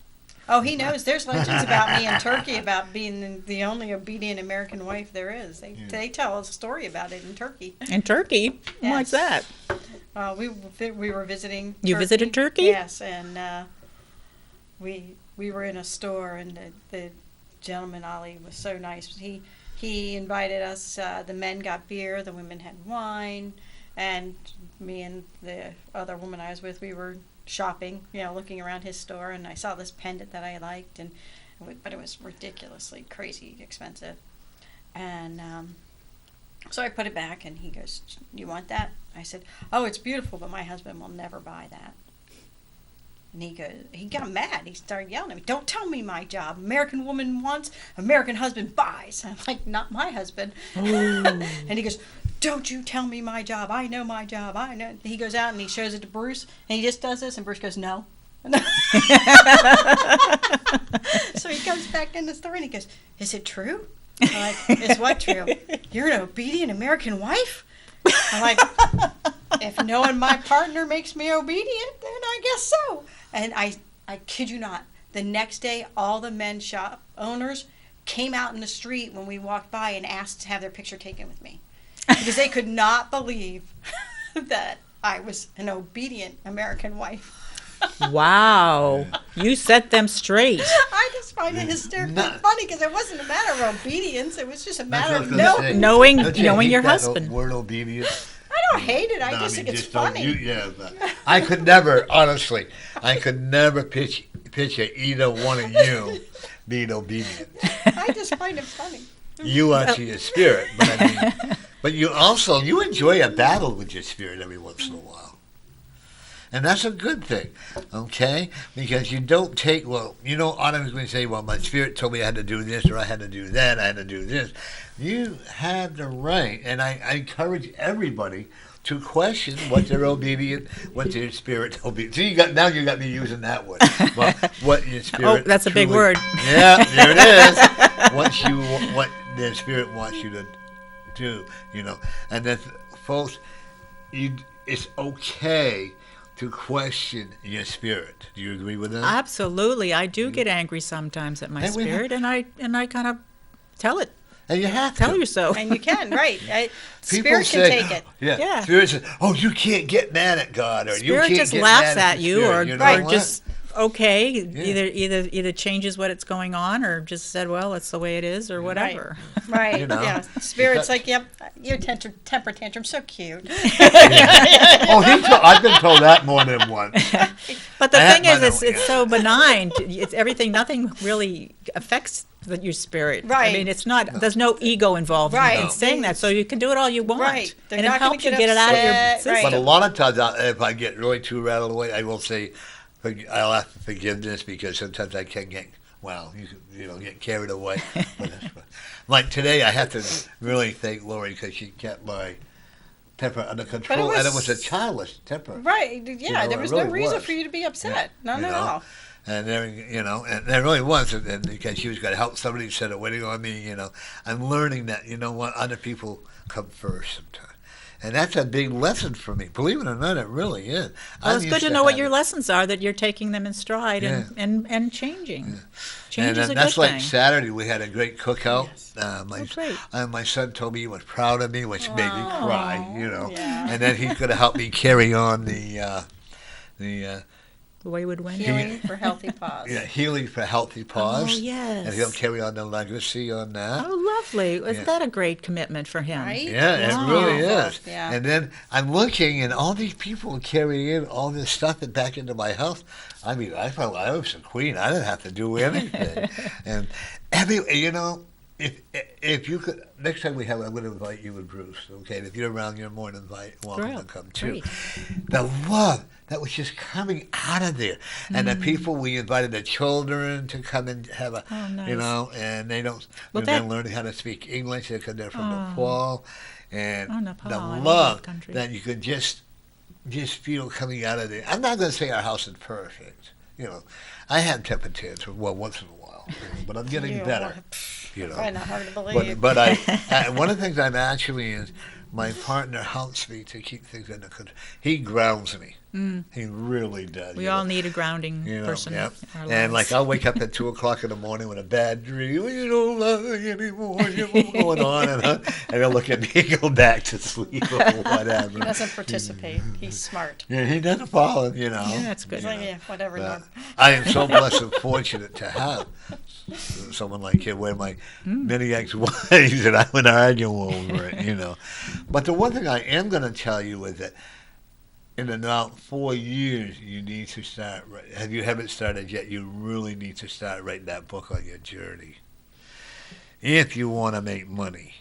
Oh, he knows. There's legends about me in Turkey about being the only obedient American wife there is. They tell a story about it in Turkey. In Turkey? What's Yes. that? We were visiting. You visited Turkey? Yes, and we were in a store, and the gentleman Ali was so nice. He invited us. The men got beer, the women had wine, and me and the other woman I was with, we were shopping, looking around his store, and I saw this pendant that I liked, but it was ridiculously crazy expensive, and so I put it back, and he goes, "You want that?" I said, "Oh, it's beautiful, but my husband will never buy that." And he got mad. He started yelling at me, "Don't tell me my job. American woman wants, American husband buys." I'm like, "Not my husband." And he goes, "Don't you tell me my job. I know my job. I know." He goes out and he shows it to Bruce, and he just does this, and Bruce goes, "No." So he comes back in the store and he goes, "Is it true?" I'm like, "Is what true? You're an obedient American wife?" I'm like, "If knowing my partner makes me obedient, then I guess so." And I kid you not, the next day, all the men's shop owners came out in the street when we walked by and asked to have their picture taken with me. Because they could not believe that I was an obedient American wife. Wow. You set them straight. I just find it hysterically funny because it wasn't a matter of obedience. It was just a matter of no. Knowing Don't you knowing hate your that husband. word obedience? I don't hate it. I No, just mean, think it's just don't funny. but I could never, honestly, I could never picture either one of you being obedient. I just find it funny. You are to your spirit, but I mean, but you enjoy a battle with your spirit every once in a while. And that's a good thing, okay? Because you don't take, automatically say, well, my spirit told me I had to do this, or I had to do that, I had to do this. You have the right, and I encourage everybody to question what their obedient, what their spirit obedient. So you got me using that word. Well, what your spirit. Oh, that's a big truly- word. Yeah, there it is. What their spirit wants you to do, and then, folks, it's okay to question your spirit. Do you agree with that? Absolutely. I do get angry sometimes at my And we have- spirit, and I kind of tell it. And you have Tell to. you so. And you can, right? People Spirit say, can take it. Yeah. Yeah. Spirit says, "Oh, you can't get mad at God, or you Spirit can't just get laughs mad at the you, Spirit." or, You know or what? just okay. Either changes what it's going on, or just said, well, it's the way it is, or whatever. Right. You know? Yeah. Spirit's Because- like, yep, your temper tantrum so cute. Oh, I've been told that more than once. But the I thing had is, mine, it's so benign. It's everything. Nothing really affects your spirit. I Right. mean, it's not. There's no ego involved Right. in saying that. So you can do it all you want. Right. They're And it not gonna helps you get get it out of your upset, system. right. But a lot of times, if I get really too rattled away, I will say, I'll ask for forgiveness because sometimes I can get, get carried away. Like today, I have to really thank Lori because she kept my temper under control, and it was a childish temper. Right. Yeah. know, there it was really no reason was. for you to be upset. Yeah, None you at know. all. And there, and there really was, and because she was going to help somebody instead of waiting on me, I'm learning that, other people come first sometimes. And that's a big lesson for me. Believe it or not, it really is. Well, I'm it's good used to know what having- your lessons are, that you're taking them in stride Yeah. and changing. Change And is a that's good like thing. Saturday. We had a great cookout. Yes. Great. My son told me he was proud of me, which made me cry. Yeah. And then he's going to help me carry on the Wayward Wind. Healing for healthy paws. healing for healthy paws. Oh, yes. And he'll carry on the legacy on that. Oh, lovely. Isn't Yeah. that a great commitment for him? Right? Yeah, Wow. it really is. Yeah. And then I'm looking, and all these people carry in all this stuff back into my house. I mean, I felt I was a queen. I didn't have to do anything. And if you could, next time we have, I'm going to invite you and Bruce. Okay, and if you're around, you're more than welcome to come too. Great. The love that was just coming out of there, and the people we invited the children to come and have a, Oh, nice. and they don't, Well, they're that- learning how to speak English because they're from Oh. Nepal, and Oh, Nepal, the I love love that country. that you could just feel coming out of there. I'm not going to say our house is perfect. I have temper tantrums once in a while, but I'm getting You- better. Probably not hard to believe. But one of the things I'm actually is my partner helps me to keep things under control. He grounds me. He really does. We all need a grounding you know, person yep. in our And lives. like I'll wake up at 2:00 in the morning with a bad dream. You don't love me anymore. What's going on? And he'll look at me and go back to sleep or whatever. He doesn't participate. He's smart. Yeah, he doesn't follow. Yeah, that's good. He's like, yeah, whatever. Norm. I am so blessed and fortunate to have someone like him, where my many ex-wives and I would argue over it, But the one thing I am going to tell you is that in about 4 years, you need to start. If you haven't started yet, you really need to start writing that book on your journey. If you want to make money.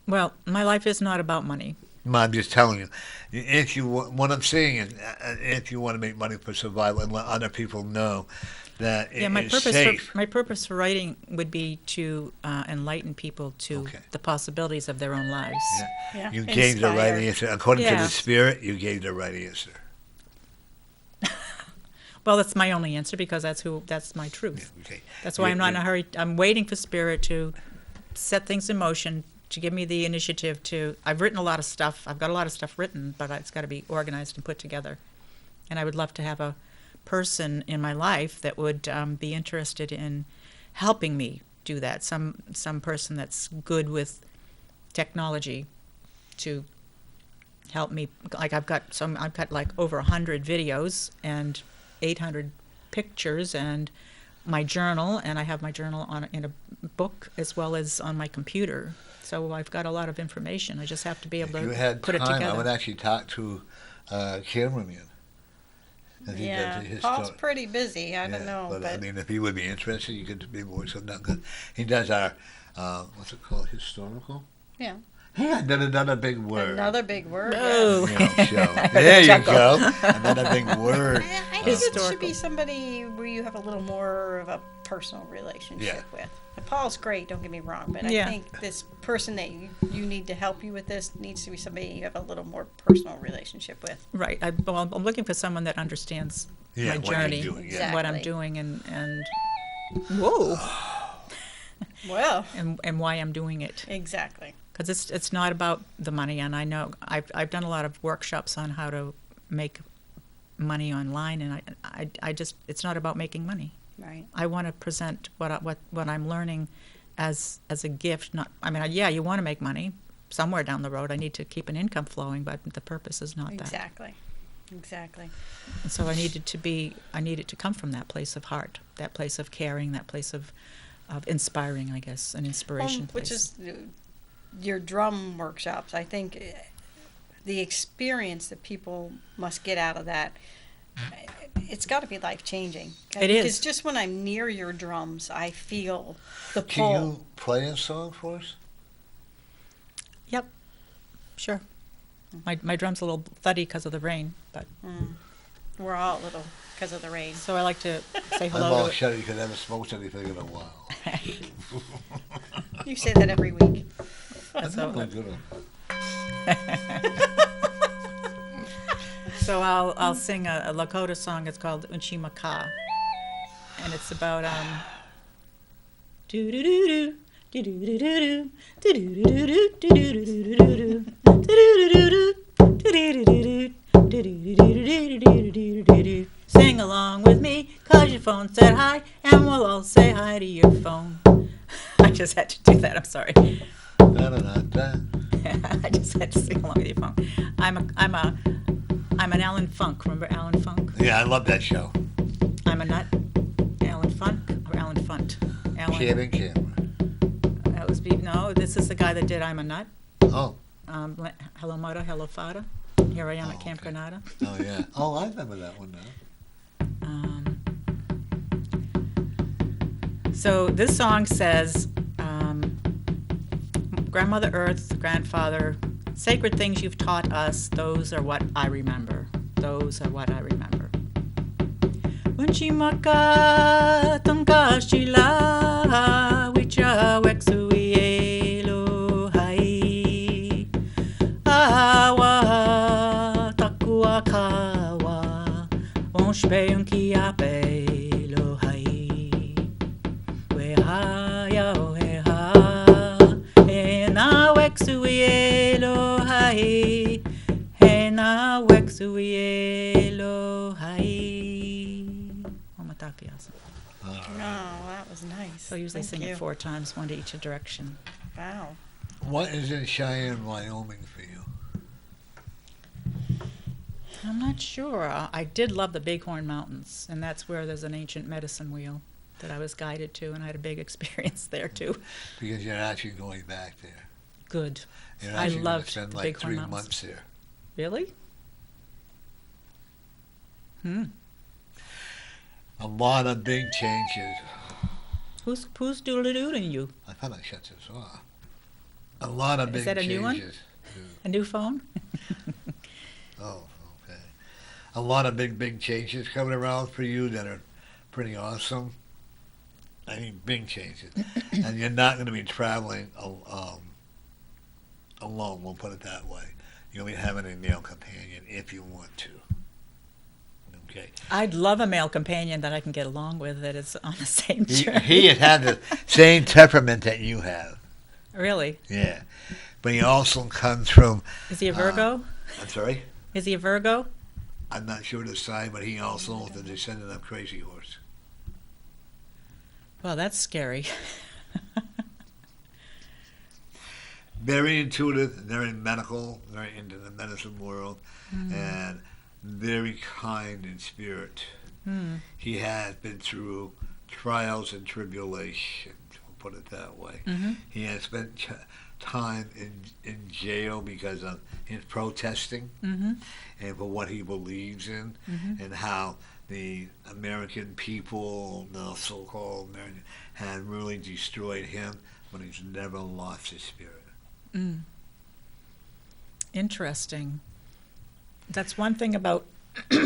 Well, my life is not about money. I'm just telling you, if you what I'm saying is, if you want to make money for survival and let other people know that Yeah, my it's purpose safe. for my purpose for writing would be to enlighten people to Okay. the possibilities of their own lives. Yeah. You gave the right Inspired. answer. According to Yeah. the Spirit, you gave the right answer. Well, that's my only answer because that's my truth. Okay. That's why I'm not in a hurry. I'm waiting for Spirit to set things in motion, to give me the initiative to. I've written a lot of stuff. I've got a lot of stuff written, but it's got to be organized and put together. And I would love to have a person in my life that would be interested in helping me do that. Some person that's good with technology to help me. Like I've got like over 100 videos and 800 pictures and my journal, and I have my journal in a book as well as on my computer. So I've got a lot of information. I just have to be able If you to had put it time, I would together. actually talk to cameraman. If he Yeah, does his Paul's story. pretty busy. I don't Yeah, know, but but I mean, if he would be interested, you could be more so not good. He does our what's it called, historical. yeah, Yeah, another big word. another big word. No. Show. There you Chuckle. go. Another big word. Yeah. I think it should Historical. be somebody where you have a little more of a personal relationship with. And Paul's great, don't get me wrong, but Yeah. I think this person that you need to help you with this needs to be somebody you have a little more personal relationship with. Right. I'm looking for someone that understands Yeah, my what you're journey, doing, yeah. what I'm Exactly. doing, and whoa, Well, and why I'm doing it. exactly. because it's not about the money. And I know I've done a lot of workshops on how to make money online, and I just, it's not about making money. Right. I want to present what I'm learning as a gift. Not, I mean, yeah, you want to make money somewhere down the road. I need to keep an income flowing, but the purpose is not that. Exactly. Exactly. And so I needed to come from that place of heart, that place of caring, that place of inspiring, I guess, an inspiration place. Which is your drum workshops. I think the experience that people must get out of that, it's got to be life-changing. It is. Because just when I'm near your drums, I feel the Can pull. you play a song for us? Yep, sure. My drum's a little thuddy because of the rain, but We're all a little because of the rain. so I like to say I'm hello all to shut. You could never smoked anything in a while. You say that every week. That's I'm all. not good on So I'll sing a Lakota song. It's called Unchimaka, and it's about do do do do. Sing along with me, 'cause your phone said hi, and we'll all say hi to your phone. I just had to do that, I'm sorry. Da-da-da-da. I just had to sing along with your phone. I'm an Alan Funk. Remember Alan Funk? Yeah, I love that show. I'm a nut. Alan Funk or Alan Funt? Alan. Kid and camera. That was no. This is the guy that did I'm a Nut. Oh, Hello Mata, Hello Fada. Here I am at Camp okay. Granada. oh yeah. Oh, I remember that one now. So this song says, Grandmother Earth, Grandfather, sacred things you've taught us, those are what I remember. Those are what I remember. Unchimaka tongkashila wicha wexuielo hai awa takua kawa onshpe unkiape lo hai we ha ya he ha e na wexuielo hai he na wexuielo hai. Oh, that was nice. So I usually Thank sing you. it 4 times, one to each direction. Wow. What is in Cheyenne, Wyoming for you? I'm not sure. I did love the Bighorn Mountains, and that's where there's an ancient medicine wheel that I was guided to, and I had a big experience there too. Because you're actually going back there. Good. You're I actually gonna loved spend the like Bighorn 3 Mountains. months there. Really? A lot of big changes. Who's doodle-doodling you? I thought I shut this off. A lot of Is big that a changes. new one? A new phone? Oh, okay. A lot of big changes coming around for you that are pretty awesome. I mean, big changes. And you're not going to be traveling alone, we'll put it that way. You'll be having a male companion if you want to. Okay. I'd love a male companion that I can get along with that is on the same He journey. has had the same temperament that you have. Really? Yeah. But he also comes from, Is he a Virgo? I'm sorry? Is he a Virgo? I'm not sure the sign, but he also is the descendant of Crazy Horse. Well, that's scary. Very intuitive, very medical, very into the medicine world, and very kind in spirit. He has been through trials and tribulations, we'll put it that way. He has spent time in jail because of his protesting and for what he believes in, and how the American people, the so-called American, had really destroyed him, but he's never lost his spirit. Interesting. That's one thing about,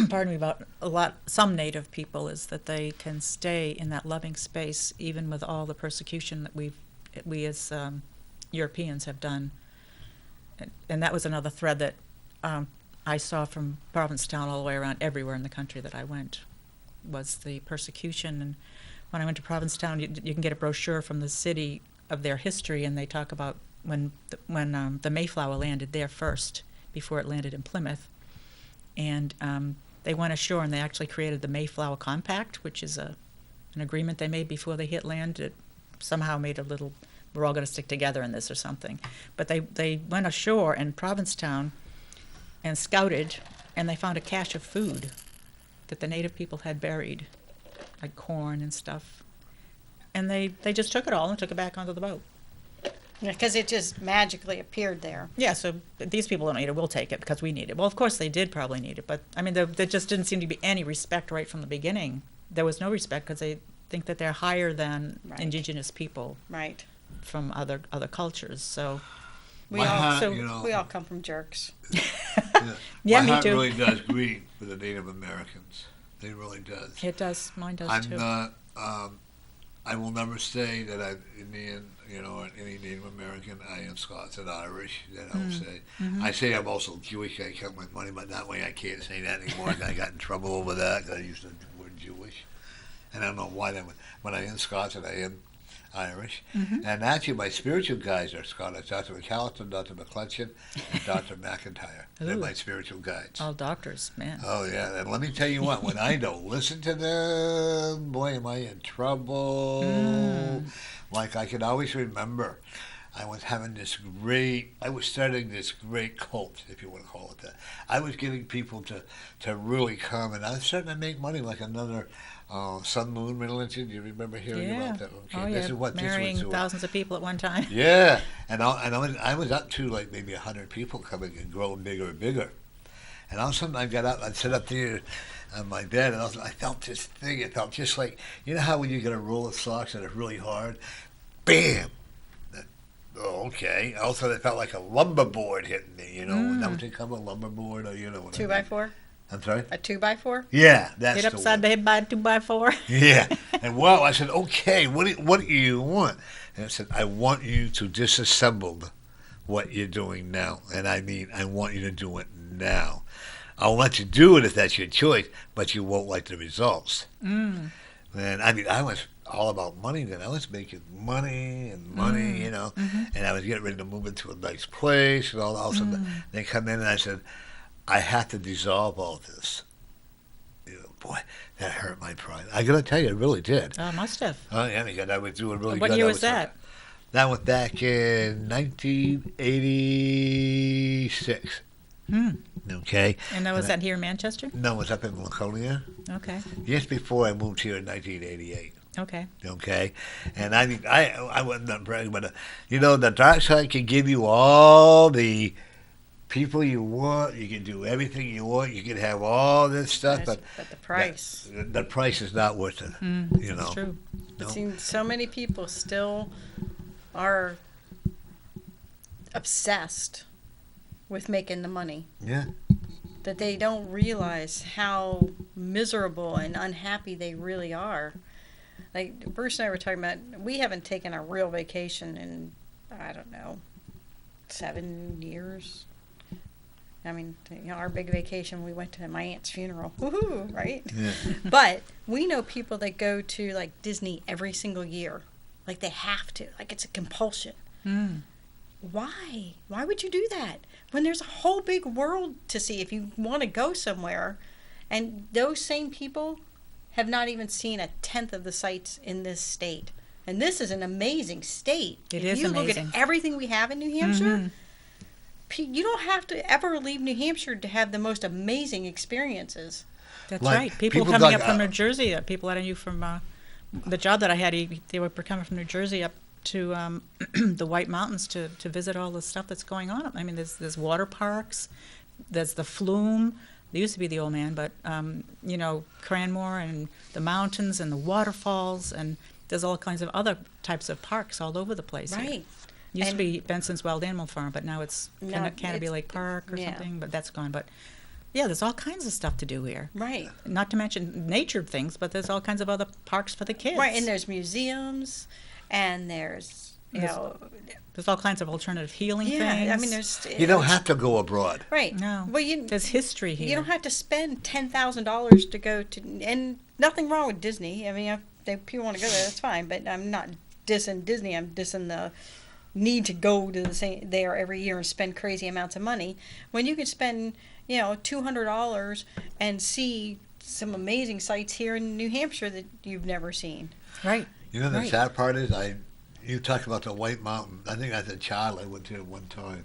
pardon me, about some Native people is that they can stay in that loving space even with all the persecution that we as Europeans have done. And that was another thread that I saw from Provincetown all the way around everywhere in the country that I went, was the persecution. And when I went to Provincetown, you can get a brochure from the city of their history, and they talk about when the Mayflower landed there first before it landed in Plymouth, and they went ashore and they actually created the Mayflower Compact, which is an agreement they made before they hit land. It somehow made a little, we're all going to stick together in this or something. But they went ashore in Provincetown and scouted, and they found a cache of food that the native people had buried, like corn and stuff. And they just took it all and took it back onto the boat. Because it just magically appeared there. Yeah, so these people don't need it, we'll take it because we need it. Well, of course they did probably need it, but I mean, there just didn't seem to be any respect right from the beginning. There was no respect because they think that they're higher than Right. indigenous people Right. from other cultures. So We My all heart, so you know, we all come from jerks. Yeah, my me heart too. really does grieve for the Native Americans. It really does. it does, mine does I'm too. not. I will never say that I'm Indian, or any Native American. I am Scots and Irish. That I will say. I say I'm also Jewish. I count my money, but that way I can't say that anymore. I got in trouble over that 'cause I used the word Jewish, and I don't know why that. But I am Scots and I am Irish. And actually, my spiritual guides are Scottish. Dr. McAllister, Dr. McClellan, and Dr. McIntyre. They're Ooh. my spiritual guides. All doctors, man. Oh yeah, and let me tell you what, when I don't listen to them, boy am I in trouble. Like I can always remember I was starting this great cult, if you want to call it that. I was getting people to really come, and I was starting to make money like another Sun Moon religion. Do you remember hearing Yeah. about that? Okay, Oh yeah, this is what marrying this was. thousands of people at one time. Yeah, and I was up to like maybe 100 people coming and growing bigger and bigger. And all of a sudden I got up, I'd sit up there on my bed, and I felt this thing. It felt just like, you know how when you get a roll of socks and it's really hard? Bam! Oh, okay. Also, it felt like a lumber board hitting me, Is that what they call a lumber board? Or, what I mean. 2x4? I'm sorry? A 2x4? Yeah, that's Hit the upside one. the head by a 2x4. Yeah. And well, I said, okay, what do you want? And I said, I want you to disassemble what you're doing now. And I mean, I want you to do it now. I'll let you do it if that's your choice, but you won't like the results. And I mean, I was all about money then. I was making money and money, and I was getting ready to move into a nice place and all of a sudden they come in and I said, I have to dissolve all this. Boy, that hurt my pride. I gotta tell you, it really did. Oh, must have. Oh yeah, because I was doing really What good. year was that? That was back in 1986. Okay. And was that here in Manchester? No, it was up in Laconia. Okay. Just before I moved here in 1988. Okay. Okay, and I mean, I wasn't not bragging, but the dark side can give you all the people you want. You can do everything you want. You can have all this stuff, But the price. the price is not worth it. It's true. No. It seems so many people still are obsessed with making the money Yeah. that they don't realize how miserable and unhappy they really are. Like Bruce and I were talking about, we haven't taken a real vacation in, I don't know, 7 years. I mean, our big vacation, we went to my aunt's funeral. Woohoo, right? Yeah. But we know people that go to like Disney every single year. Like they have to. Like it's a compulsion. Why? Why would you do that? When there's a whole big world to see if you want to go somewhere. And those same people have not even seen a tenth of the sites in this state. And this is an amazing state. It If is you look amazing. at everything we have in New Hampshire, you don't have to ever leave New Hampshire to have the most amazing experiences. That's Like, right. People people coming got, up from New Jersey, people that I knew from the job that I had, they were coming from New Jersey up to the White Mountains to visit all the stuff that's going on. I mean, there's water parks, there's the Flume. There used to be the Old Man, but, Cranmore and the mountains and the waterfalls, and there's all kinds of other types of parks all over the place here. Right. Used to And- be Benson's Wild Animal Farm, but now it's No, Canopy it's- Lake Park or yeah. something, but that's gone. But yeah, there's all kinds of stuff to do here. Right. Not to mention nature things, but there's all kinds of other parks for the kids. Right, and there's museums, and there's, There's all kinds of alternative healing yeah, things. I mean, there's... You don't have to go abroad. Right. No. Well, There's history here. you don't have to spend $10,000 to go to... And nothing wrong with Disney. I mean, if people want to go there, that's fine, but I'm not dissing Disney. I'm dissing the need to go to there every year and spend crazy amounts of money when you could spend, $200 and see some amazing sights here in New Hampshire that you've never seen. Right. You know the Right. sad part is you talk about the White Mountain. I think as a child I went to it one time,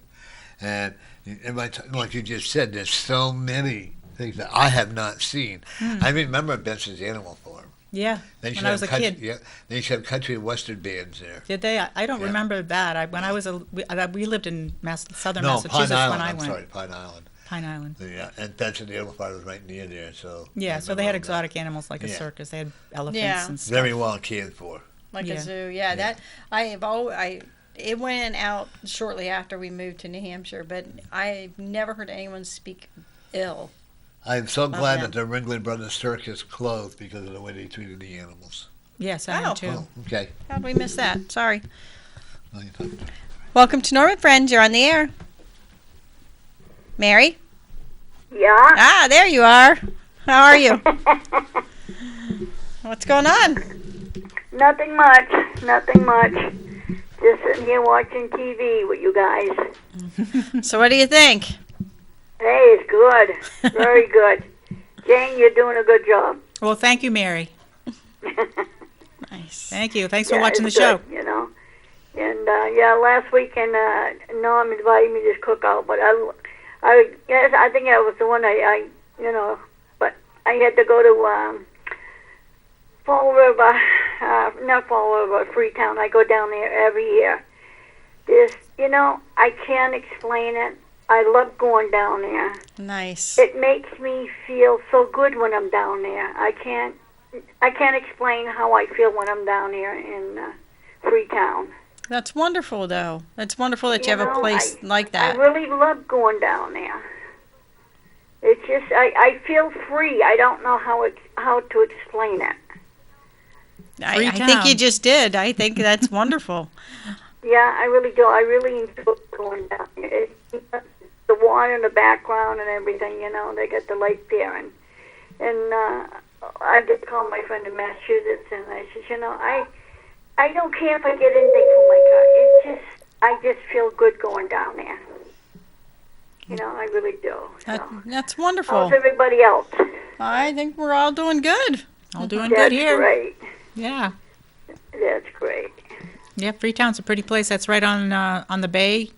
and like you just said, there's so many things that I have not seen. I remember Benson's Animal Farm. Yeah. They used When to I have was a country, kid. Yeah, they used to have country and western bands there. Did they? I don't Yeah. remember that. When I was we lived in southern No, Massachusetts Pine Island. when I I'm went. sorry, Pine Island. Pine Island. Yeah, and Benson Animal Farm was right near there, so. Yeah, I so they had remember exotic animals like a Yeah. circus. They had elephants Yeah. and that. stuff. Very well cared for. Like Yeah. a zoo. Yeah, that it went out shortly after we moved to New Hampshire, but I've never heard anyone speak ill. I'm so glad yeah. that the Ringling Brothers Circus closed because of the way they treated the animals. Yes, I Oh. am too. Oh, okay. How did we miss that? Sorry. Well, you talk- Welcome to Norman Friends. You're on the air. Mary? Yeah. Ah, there you are. How are you? What's going on? Nothing much. Nothing much. Just sitting here watching TV with you guys. So what do you think? Hey, it's good. Very good. Jane, you're doing a good job. Well, thank you, Mary. Nice. Thank you. Thanks for Yeah, watching the it's show. good, And last weekend, Norm invited me to this cookout, but I think that was the one but I had to go to Fall River, not Fall River, Freetown. I go down there every year. I can't explain it. I love going down there. Nice. It makes me feel so good when I'm down there. I can't explain how I feel when I'm down there in Freetown. That's wonderful, though. That's wonderful that you have a know, place like I that. really love going down there. It's just I feel free. I don't know how to explain it. I think you Freetown. just did. I think that's wonderful. Yeah, I really do. I really enjoy going down there. The water in the background and everything. They got the lake there, and I just called my friend in Massachusetts, and I said, I don't care if I get anything from my car. I just feel good going down there. I really do. That's wonderful. How's everybody else? I think we're all doing good. All doing That's good here. great. Yeah. That's great. Yeah, Freetown's a pretty place. That's right on the bay.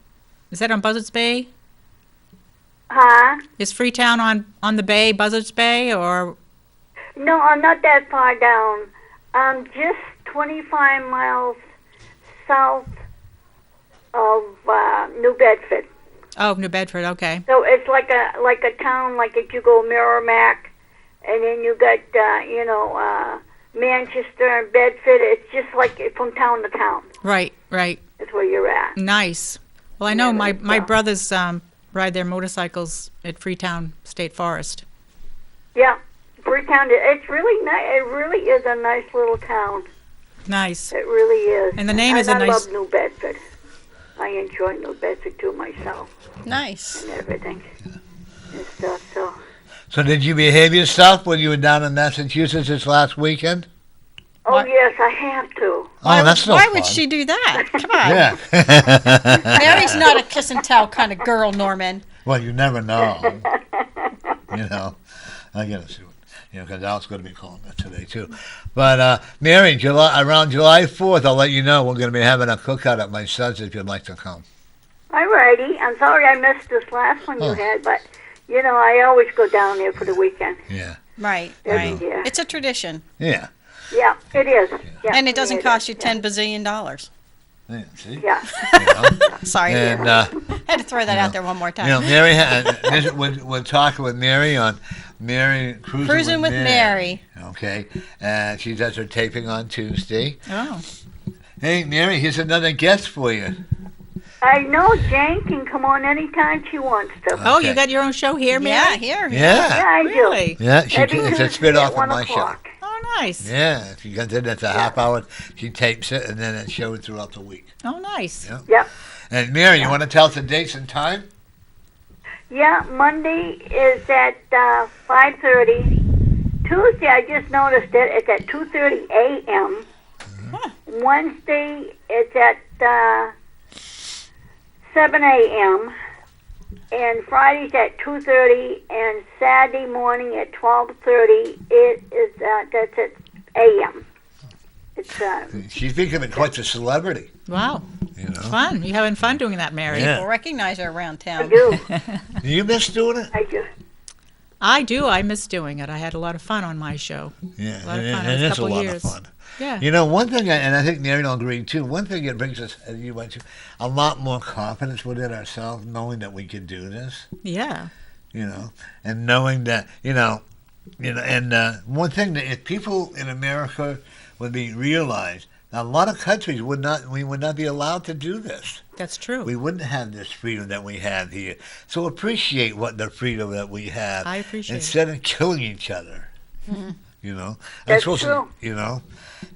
Is that on Buzzards Bay? Huh? Is Freetown on the bay, Buzzards Bay, or? No, I'm not that far down. I'm just 25 miles south of New Bedford. Oh, New Bedford. Okay. So it's like a town, like if you go Merrimack, and then you got Manchester and Bedford. It's just like from town to town. Right. Right. That's where you're at. Nice. Well, I know Yeah, my yeah. brothers ride their motorcycles at Freetown State Forest. Yeah, Freetown. It's really nice. It really is a nice little town. Nice. It really is. And the name is a I nice. love New Bedford. I enjoy New Bedford too myself Nice. and everything and stuff. So So did you behave yourself when you were down in Massachusetts this last weekend? oh yes, I have to. Oh, that's no Why fun. would she do that? Come on. Yeah. Mary's not a kiss and tell kind of girl, Norman. Well, you never know. I gotta see what, because Al's going to be calling us today too. But Mary, around July 4th, I'll let you know we're going to be having a cookout at my son's if you'd like to come. Alrighty. I'm sorry I missed this last one you Oh. had, but I always go down there for the weekend. Yeah. Right, Every right. year. It's a tradition. Yeah. Yeah, it is. Yeah, And it doesn't is. cost you $10 bazillion. Yeah. See. Yeah. You know? Sorry. And Had to throw that out there one more time. Mary, we're talking with Mary on Mary Cruising with Mary. Okay, and she does her taping on Tuesday. Oh. Hey, Mary, here's another guest for you. I know Jane can come on anytime she wants to. Oh, Okay. you got your own show here, Mary? Yeah, here. Yeah. Yeah, I do. Really? Yeah, Every it's a Tuesday spit off at of 1 my show. o'clock. Oh, nice. Yeah, she comes in, it's a half hour, she tapes it, and then it's showed throughout the week. Oh, nice. Yeah. Yep. And Mary, you want to tell us the dates and time? Yeah, Monday is at 5:30. Tuesday, I just noticed it. It's at 2:30 a.m. Wednesday, it's at 7 a.m. and Fridays at 2:30 and Saturday morning at 12:30. It is that's at a.m. It's She's becoming quite a celebrity. Wow. You know. Fun. You having fun doing that, Mary? Yeah. People recognize her around I town. do. Do you miss doing it? I do. I do. I miss doing it. I had a lot of fun on my show. Yeah, A lot of and- fun. and It was a it's a couple lot years. of fun. Yeah. You know, one thing, and I think Mary will agree too, one thing it brings us, as you went to, a lot more confidence within ourselves, knowing that we can do this, Yeah. you know, and knowing that, and one thing that if people in America would be realized, now a lot of countries we would not be allowed to do this. That's true. We wouldn't have this freedom that we have here. So appreciate what the freedom that we have. I appreciate it. instead of killing each other. You know, That's supposed to- true. you know,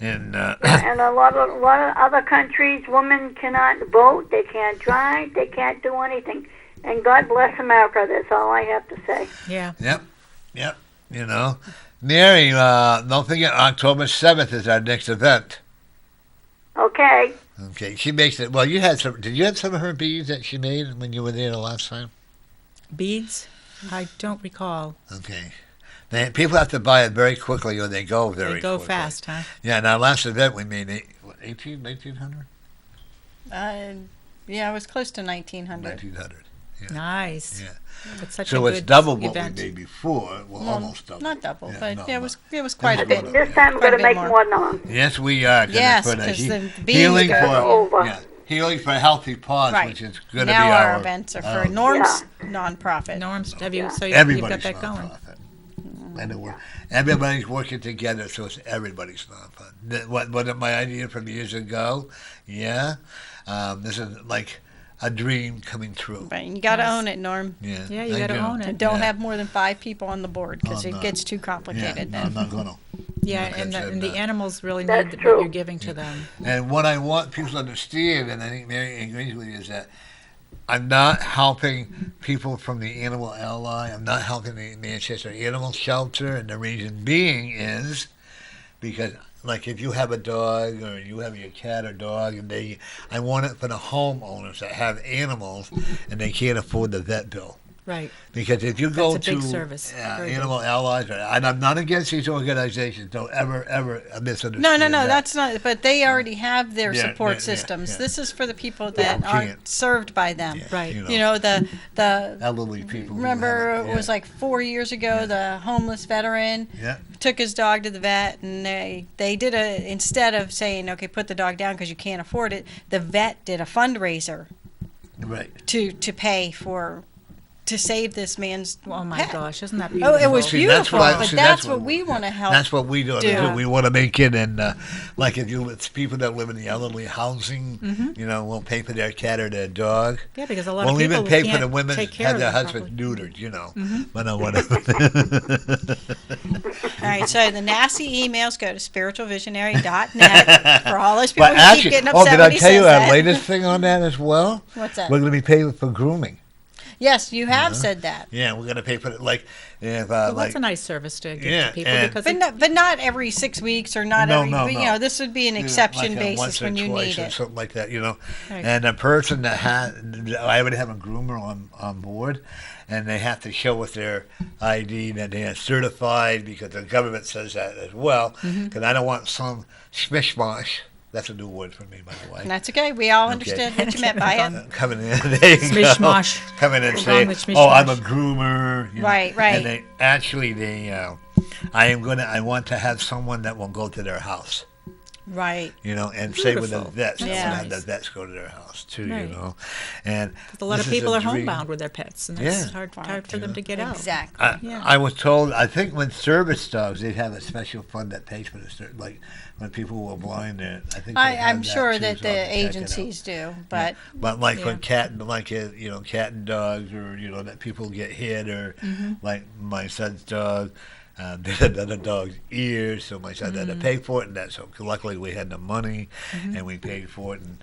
and And a lot of other countries, women cannot vote, they can't drive, they can't do anything. And God bless America. That's all I have to say. Yeah. yep. You know, Mary, don't forget October 7th is our next event. Okay. Okay, she makes it. Well, you had some. Did you have some of her beads that she made when you were there the last time? Beads? I don't recall. Okay. People have to buy it very quickly or they go very They go quickly. fast, huh? Yeah, in our last event we made 1800? Yeah, it was close to 1900. 1900. Nice. Yeah. It's such So a it's good double what event. we made before. Well, Well, almost double. Not double, but no, yeah, no. it was quite a This bit. This time we're Quite a going to bit make more. more known. Yes, we are. gonna Yes, put a 'cause the beans healing are for over. yeah, healing for healthy paws, Right. which is going to be Now our our events are for Norm's nonprofit. Norm's, have you? So you've everybody's got that going. nonprofit. And everybody's working together, so it's everybody's nonprofit. What my idea from years ago? Yeah, this is like a dream coming true. Right, and you got to Nice. own it, Norm. Yeah, Yeah, you I gotta do. own it. And don't Yeah. have more than 5 people on the board because Oh, it no. gets too Yeah, complicated no, I'm then. not gonna. Yeah, Like I and said, the animals really That's need what true. you're giving to them. And what I want people to understand, and I think Mary agrees with me, is that I'm not helping people from the Animal Ally. I'm not helping the Manchester Animal Shelter, and the reason being is because, like, if you have a dog or you have your cat or dog, and I want it for the homeowners that have animals and they can't afford the vet bill. Right. Because if you go That's a to big service. Very Animal Allies, and I'm not against these organizations, don't ever misunderstand. No, that. that's not. But they already have their Yeah, support yeah, systems. yeah. This is for the people that Who aren't can't. served by them. Yeah, Right. You know, the elderly people. who remember have it was like 4 years ago. The homeless veteran yeah, took his dog to the vet, and they did instead of saying, okay, put the dog down because you can't afford it, the vet did a fundraiser right. to pay for to save this man's Oh my pet. gosh, isn't that Oh, beautiful? it was See, that's beautiful, what I- but see, that's that's what what- we want to help. That's what we do. do. We want to make it, and like if it's people that live in the elderly housing, we'll pay for their cat or their dog. Yeah, because a lot We'll of people even pay for can't the women take care have of their them husbands properly. neutered, but no, whatever. All right, so the nasty emails go to spiritualvisionary.net for all those people But who actually, keep getting upset did when I he tell you says our that. latest thing on that as well? What's that? We're going to be paying for grooming. Yes, you have said that. Yeah, we're going to pay for it. Like, if Well, like that's a nice service to give Yeah, to people and- because But not every 6 weeks or not No, every. no, but, no. You know, this would be an you know, exception like, basis once or when you twice need or it. something like that, Right. And a person that I would have a groomer on board, and they have to show with their ID that they are certified because the government says that as well. Because I don't want some smishmash. That's a new word for me, by the way. And that's okay. We all Okay. understood what you meant by it. Coming in, there you go. Mishmash. Coming in and Wrong saying, with "Oh, I'm a mishmash." groomer." you know. Right, right. And they I want to have someone that will go to their house. Right. And say with the Beautiful. vets, That's I Yeah. want to have nice. the vets go to their house too, Right. And a lot of this is people a are dream. homebound with their pets, and it's Yeah. hard for them to get out. Exactly. Yeah. I was told, I think when service dogs, they have a special fund that pays for the like when people were blind. I think they I'm have sure too, that so I'll the check it out. agencies do, but But like when Yeah. cat and dogs, or that people get hit, or Mm-hmm. like my son's dog, did another dog's ear, so my son had to pay for it, and that. So luckily we had the money, and we paid for it. And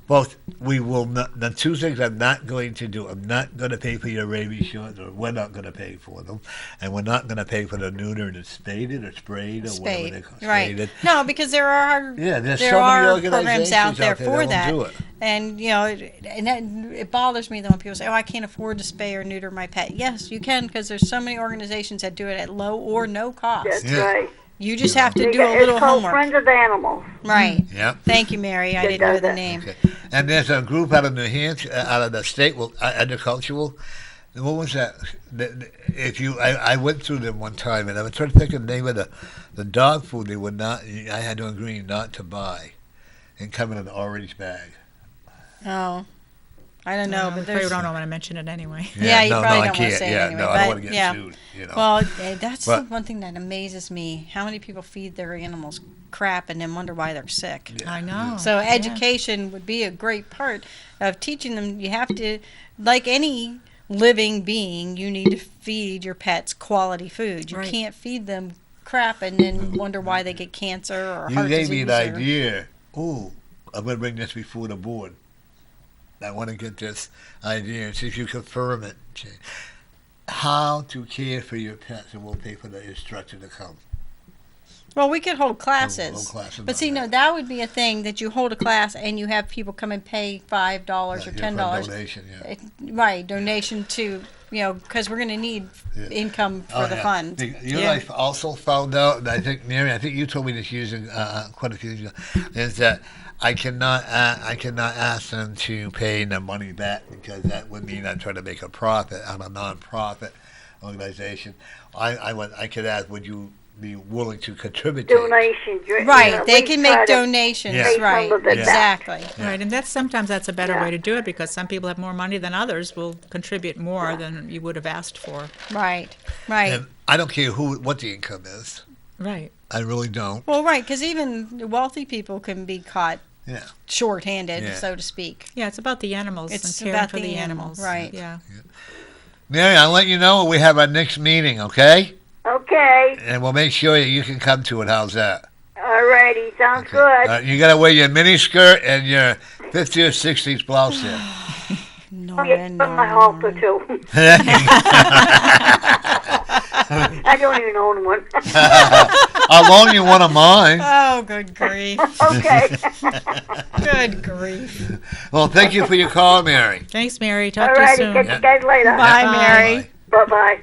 both we will not. The two things I'm not going to do. I'm not going to pay for your rabies shots, or we're not going to pay for them, and we're not going to pay for the neutered and spaded or sprayed or whatever they Spade, call right? spaded. No, because there are Yeah, there's there so many are organizations programs out there that for won't that. do it. And it bothers me that when people say, "Oh, I can't afford to spay or neuter my pet." Yes, you can, because there's so many organizations that do it at low or no cost. That's Yeah. right. You just have to They do got- a little it's called homework, Friends of Animals. right? Yep. Thank you, Mary. I That didn't know does the it. name. Okay. And there's a group out of New Hampshire, out of the state, agricultural. What was that? I went through them one time, and I was trying to think of the name of the dog food they would not. I had to agree not to buy, and come in an orange bag. Oh, I don't know, I but probably there's. don't want to mention it anyway. Yeah, you no, probably no, I don't wanna can't. say it Yeah, anyway, no, I don't but, want to get yeah. sued. You know. Well, that's the But- one thing that amazes me. How many people feed their animals crap and then wonder why they're sick? I know. So yeah. education would be a great part of teaching them. You have to, like any living being, you need to feed your pets quality food. You Right. can't feed them crap and then wonder why they get cancer or You heart gave me disease. an or- idea. Ooh, I'm going to bring this before the board. I want to get this idea and see if you confirm it. Jay. How to care for your pets, and we'll pay for the instructor to come. Well, we could hold classes. Hold classes But on see, no, that. that would be a thing that you hold a class and you have people come and pay $5 or Yeah, for a $10. donation, yeah. Right, donation to, because we're going to need Yeah. income for Oh, the yeah. fund. You know, Yeah. I also found out, and I think Mary, I think you told me this using quite a few years ago, is that I cannot ask them to pay the money back, because that would mean I'm trying to make a profit. I'm a non-profit organization. I could ask, would you be willing to contribute? Donations. Right, they we can try make to donations, Yeah. pay right, some of it back. exactly. Right, and sometimes that's a better Yeah. way to do it, because some people have more money than others will contribute more than you would have asked for. Right, right. And I don't care what the income is. Right. I really don't. Well, right, because even wealthy people can be caught Yeah. short-handed, Yeah. so to speak. Yeah, it's about the animals It's and caring about for the the animal, animals. right. Yeah. Mary, I'll let you know when we have our next meeting, okay? Okay. And we'll make sure you can come to it. How's that? Alrighty. Sounds Okay. good. You got to wear your mini skirt and your 50s or 60s blouse in. No, Oh, yeah, no, put my no. halter too. I don't even own one. I'll loan you one of mine. Oh, good grief. Okay. Good grief. Well, thank you for your call, Mary. Thanks, Mary. Talk to you Alrighty. soon. Catch you guys later. Bye, Bye. Mary. Bye-bye.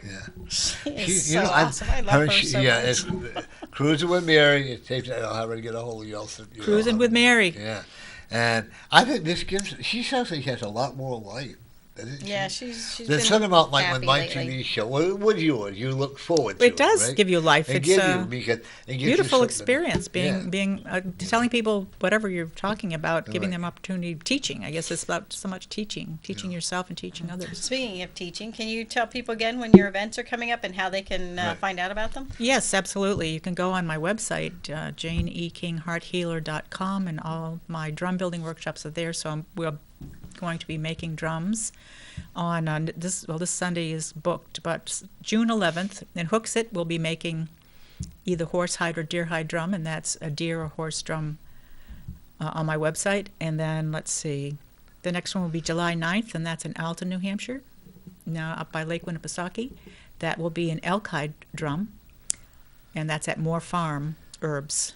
She is She- so awesome. I love her so yeah, much. it's Cruising with Mary. It takes. I'll have her to get a hold of you. Cruising with Mary. Yeah, and I think this gives. She sounds like she has a lot more life. Doesn't Yeah, she? she's There's been something about like when happy my lately. TV show. With yours, you look forward to it. It does right? give you life. It It's gives a you because it gives you beautiful something- experience being telling people whatever you're talking about, giving Right. them opportunity, teaching. I guess it's about so much teaching yourself and teaching others. Speaking of teaching, can you tell people again when your events are coming up and how they can Right. find out about them? Yes, absolutely. You can go on my website, janeekinghearthealer.com, and all my drum building workshops are there. So we're going to be making drums on this Sunday is booked, but June 11th in Hooksett we'll be making either horse hide or deer hide drum, and that's a deer or horse drum on my website. And then let's see, the next one will be July 9th, and that's in Alton, New Hampshire, now up by Lake Winnipesaukee. That will be an elk hide drum, and that's at Moore Farm Herbs.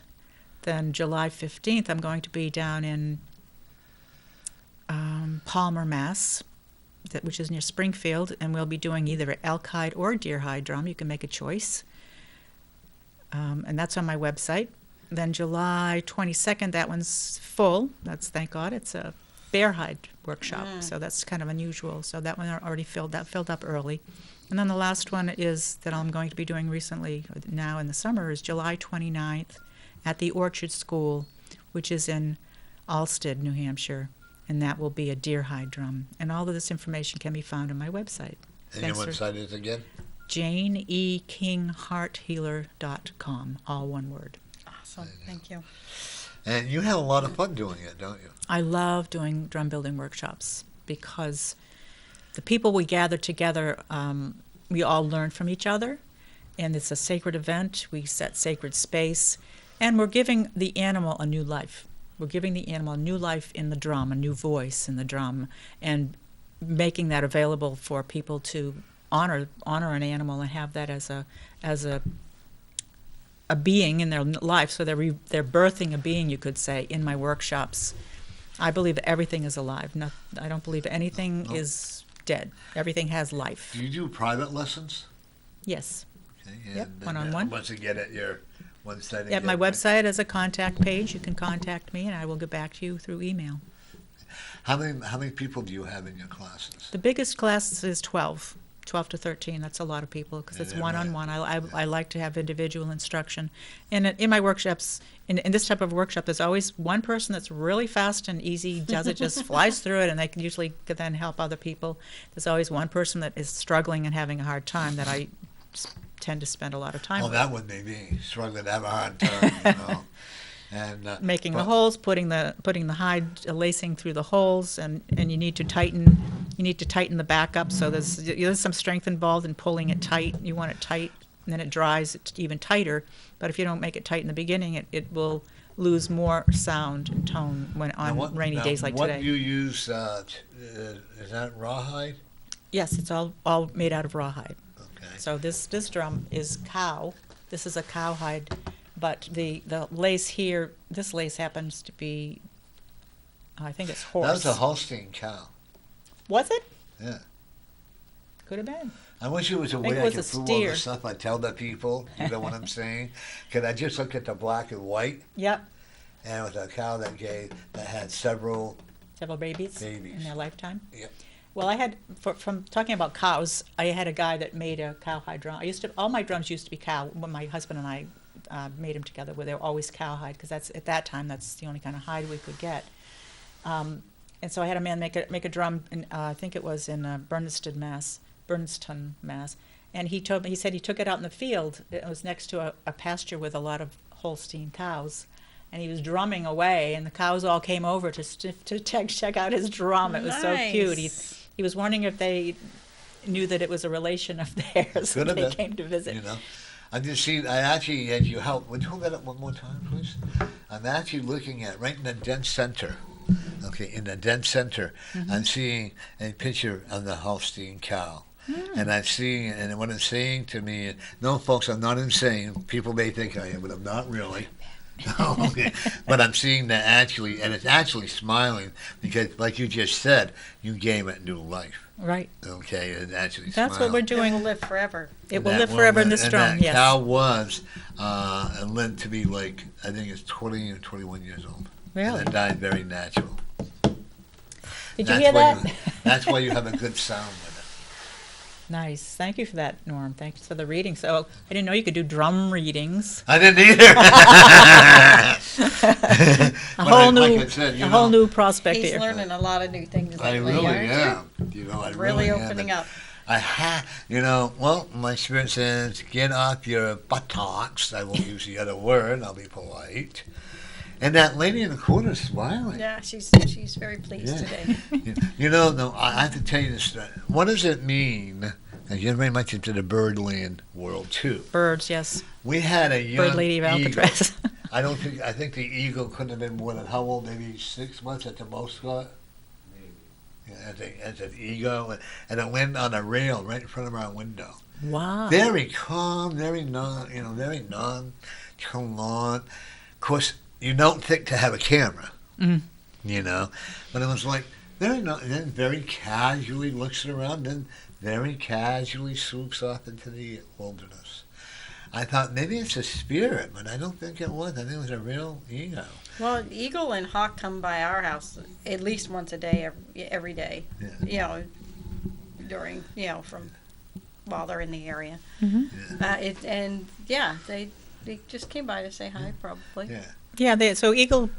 Then July 15th, I'm going to be down in Palmer, Mass, which is near Springfield, and we'll be doing either an elk hide or a deer hide drum. You can make a choice. And that's on my website. Then July 22nd, that one's full. That's, thank God, it's a bear hide workshop, so that's kind of unusual. So that one already filled up early. And then the last one is that I'm going to be doing recently, now in the summer, is July 29th at the Orchard School, which is in Alstead, New Hampshire. And that will be a deer hide drum. And all of this information can be found on my website. And your Thanks for- website is again? JaneEKingHearthealer.com, all one word. Awesome. Thank you. And you have a lot of fun doing it, don't you? I love doing drum building workshops because the people we gather together, we all learn from each other, and it's a sacred event. We set sacred space, and we're giving the animal a new life. We're giving the animal a new life in the drum, a new voice in the drum, and making that available for people to honor an animal and have that as a being in their life. So they're birthing a being, you could say, in my workshops. I believe everything is alive. No, I don't believe anything is dead. Everything has life. Do you do private lessons? Yes. Okay, Yep, and, one-on-one. Once again, at your website. At my again, website as a contact page, you can contact me, and I will get back to you through email. How many people do you have in your classes? The biggest class is 12 to 13. That's a lot of people because it's Yeah, one-on-one. I like to have individual instruction. And in my workshops, in this type of workshop, there's always one person that's really fast and easy, does it, just flies through it, and they can usually then help other people. There's always one person that is struggling and having a hard time that I tend to spend a lot of time Oh, with. that would be me, struggling to have a hard time, you know. And Making the but- holes, putting the hide lacing through the holes, and you need to tighten the back up. So there's some strength involved in pulling it tight. You want it tight, and then it dries it even tighter. But if you don't make it tight in the beginning, it will lose more sound and tone when Now, on what- rainy now, days like what today. you use, is that rawhide? Yes, it's all made out of rawhide. Okay. So this drum is cow. This is a cowhide, but the lace here, this lace happens to be, I think it's horse. That was a Holstein cow. Was it? Yeah. Could have been. I wish it was a think way it I was could a prove all steer. the stuff I tell the people. You know what I'm saying? Because I just looked at the black and white, Yep. and it was a cow that had several. Several babies, Babies. in their lifetime. Yep. Well, I had from talking about cows. I had a guy that made a cowhide drum. All my drums used to be cow. When my husband and I made them together, where they were always cowhide because at that time that's the only kind of hide we could get. And so I had a man make a drum. In, I think it was in Berniston, Mass. And he said he took it out in the field. It was next to a pasture with a lot of Holstein cows. And he was drumming away, and the cows all came over to check out his drum. It was so cute. He was wondering if they knew that it was a relation of theirs Could when have they been, came to visit. You know, I actually had you help. Would you hold that up one more time, please? I'm actually looking at right in the dense center. Okay, in the dense center, I'm seeing a picture of the Holstein cow. And I'm seeing, and what it's saying to me, no, folks, I'm not insane. People may think I am, but I'm not really. Okay. But I'm seeing that actually, and it's actually smiling because, like you just said, you gave it new life. Right. Okay, and actually That's smiling. what we're It doing. will live forever. It will That live forever in this and drum, that yes. cow was and lived to be like, I think it's 20 or 21 years old. Really? And then died very natural. Did you That's hear why that? That's why you have a good sound with Nice. Thank you for that, Norm. Thanks for the reading. So I didn't know you could do drum readings. it. I didn't either. A whole new, like I said, you a whole know, new prospect He's here. learning a lot of new things I lately, really aren't am. You know, I you? really am. Opening And up. Well, my spirit says, get off your buttocks. I won't use the other word. I'll be polite. And that lady in the corner is smiling. Yeah, she's very pleased Yeah. today. You know, no, I have to tell you this. What does it mean? And you're very much into the birdland world too. Birds, yes. We had a young Bird Lady of eagle. Alcatraz. I think the eagle couldn't have been more than how old? Maybe 6 months at the most, Scott. Yeah, as an eagle, and it went on a rail right in front of our window. Wow. Very calm, very very nonchalant. Of course, you don't think to have a camera, Mhm. you know, but it was like and then very casually looks around, then very casually swoops off into the wilderness. I thought maybe it's a spirit, but I don't think it was. I think it was a real ego. Well, eagle and hawk come by our house at least once a day, every day. Yeah. You know, during from while they're in the area. Mhm. They just came by to say hi, probably. Yeah. Yeah, so eagle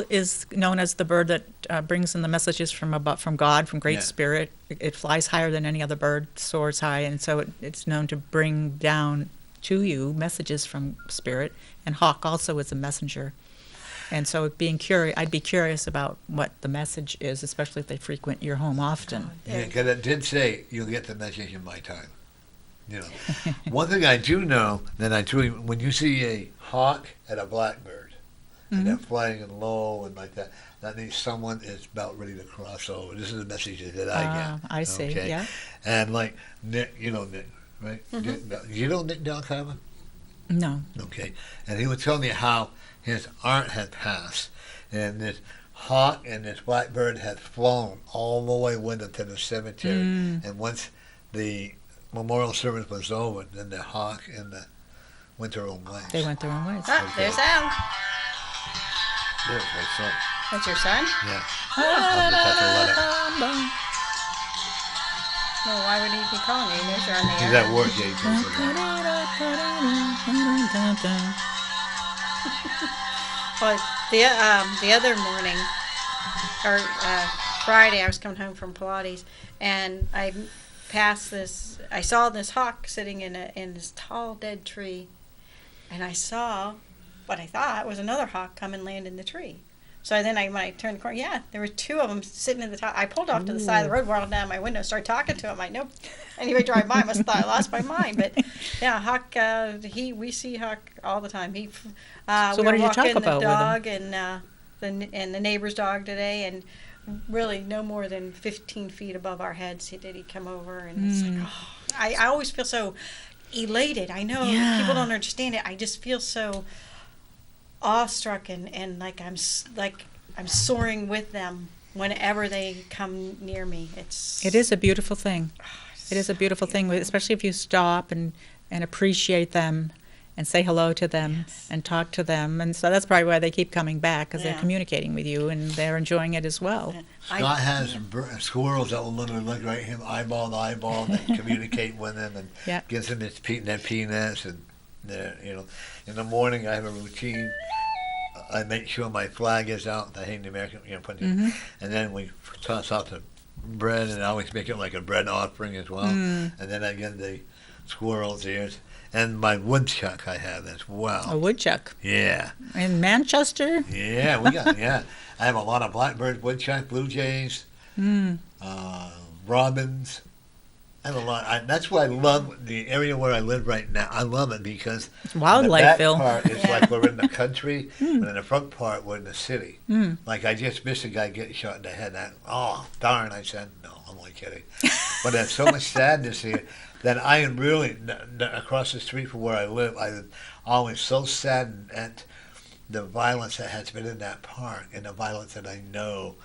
is known as the bird that brings in the messages from God, from Great Yeah. Spirit. It flies higher than any other bird, soars high, and so it's known to bring down to you messages from Spirit. And hawk also is a messenger. And so I'd be curious about what the message is, especially if they frequent your home often. Yeah, because it did say you'll get the message in my time. You know, one thing I do know that I truly, when you see a hawk and a blackbird, and they're flying in low and like that, that means someone is about ready to cross over. This is the message that I get. I see. Yeah. And like Nick, you know Nick, right? Nick, you know Nick Delcava? No. Okay. And he would tell me how his aunt had passed, and this hawk and this blackbird had flown all the way with him to the cemetery. And once the memorial service was over, then the hawk and the went their own ways. They went their own ways. Ah, Okay. there's Al. There's my son. That's your son? Yeah. I'll just have to let it. Well, why would he be calling you? He knows you're on the He's air. at work, yeah. He goes to work. Well, the other morning, or Friday, I was coming home from Pilates, and I passed this. I saw this hawk sitting in this tall dead tree, and I saw what I thought was another hawk come and land in the tree. So then when I turned the corner, yeah, there were two of them sitting in the top. I pulled off to the side of the road, rolled down my window, started talking to him. I know anybody drive by must have thought I lost my mind, but yeah, hawk. We see hawk all the time. So we what were did you talk walking about the with dog and the neighbor's dog today, and really no more than 15 feet above our heads did he come over, and it's like, oh, I always feel so elated. I know Yeah. people don't understand it. I just feel so awestruck and like I'm soaring with them whenever they come near me. It is a beautiful thing. It is a beautiful thing, especially if you stop and appreciate them and say hello to them and talk to them. And so that's probably why they keep coming back, because they're Yeah. communicating with you and they're enjoying it as well. Scott has squirrels that will literally look right at him, eyeball to eyeball, and they communicate with him and Yeah. gives him their peanuts. And in the morning I have a routine. I make sure my flag is out. I hang the American, and then we toss out the bread, and I always make it like a bread offering as well. And then I get the squirrels' ears and my woodchuck I have as well. A woodchuck. Yeah. In Manchester? Yeah, we got I have a lot of blackbirds, woodchuck, blue jays, robins. I have a lot. That's why I love the area where I live right now. I love it because It's wildlife, the back Phil. part is like we're in the country, but in the front part we're in the city. Like I just missed a guy getting shot in the head. Oh darn! I said no. I'm only kidding. But there's so much sadness here that I am really across the street from where I live. I'm always so saddened at the violence that has been in that park and the violence that I know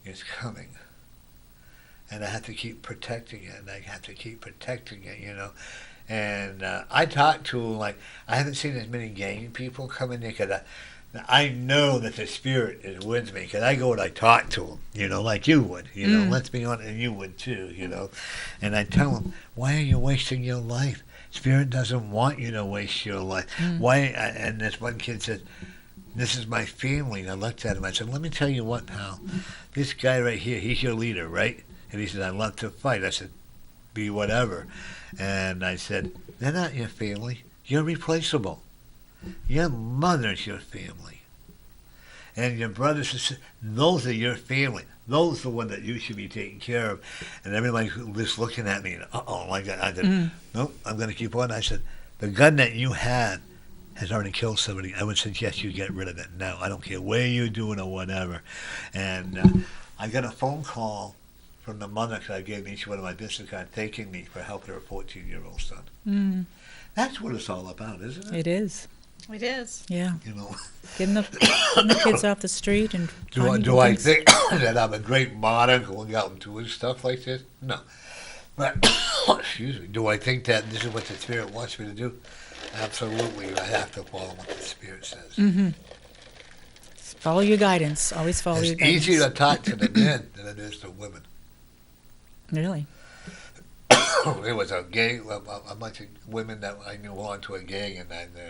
is coming. And I have to keep protecting it, and I have to keep protecting it, And I talk to, like, I haven't seen as many gang people come in there because I know that the spirit is with me because I go and I talk to them, like you would, let's be honest, and you would too, And I tell them, why are you wasting your life? Spirit doesn't want you to waste your life. Why? And this one kid said, this is my family. And I looked at him, I said, let me tell you what, pal. This guy right here, he's your leader, right? And he said, I love to fight. I said, be whatever. And I said, they're not your family. You're replaceable. Your mother's your family. And your brothers and sisters, those are your family. Those are the ones that you should be taking care of. And everybody was looking at me, and like that. I said, nope, I'm going to keep on. I said, the gun that you had has already killed somebody. I would suggest you get rid of it now. I don't care where you're doing or whatever. And I got a phone call from the mother, because I gave each one of my business cards, thanking me for helping her 14-year-old son. That's what it's all about, isn't it? It is. It is. Yeah. Getting the kids off the street and Do I think that I'm a great modern going out and doing stuff like this? No. But, excuse me, do I think that this is what the Spirit wants me to do? Absolutely. I have to follow what the Spirit says. Follow your guidance. Always follow your It's guidance. easier to talk to the men than it is to women. Really? There was a gang, a bunch of women that I knew belonged to a gang, and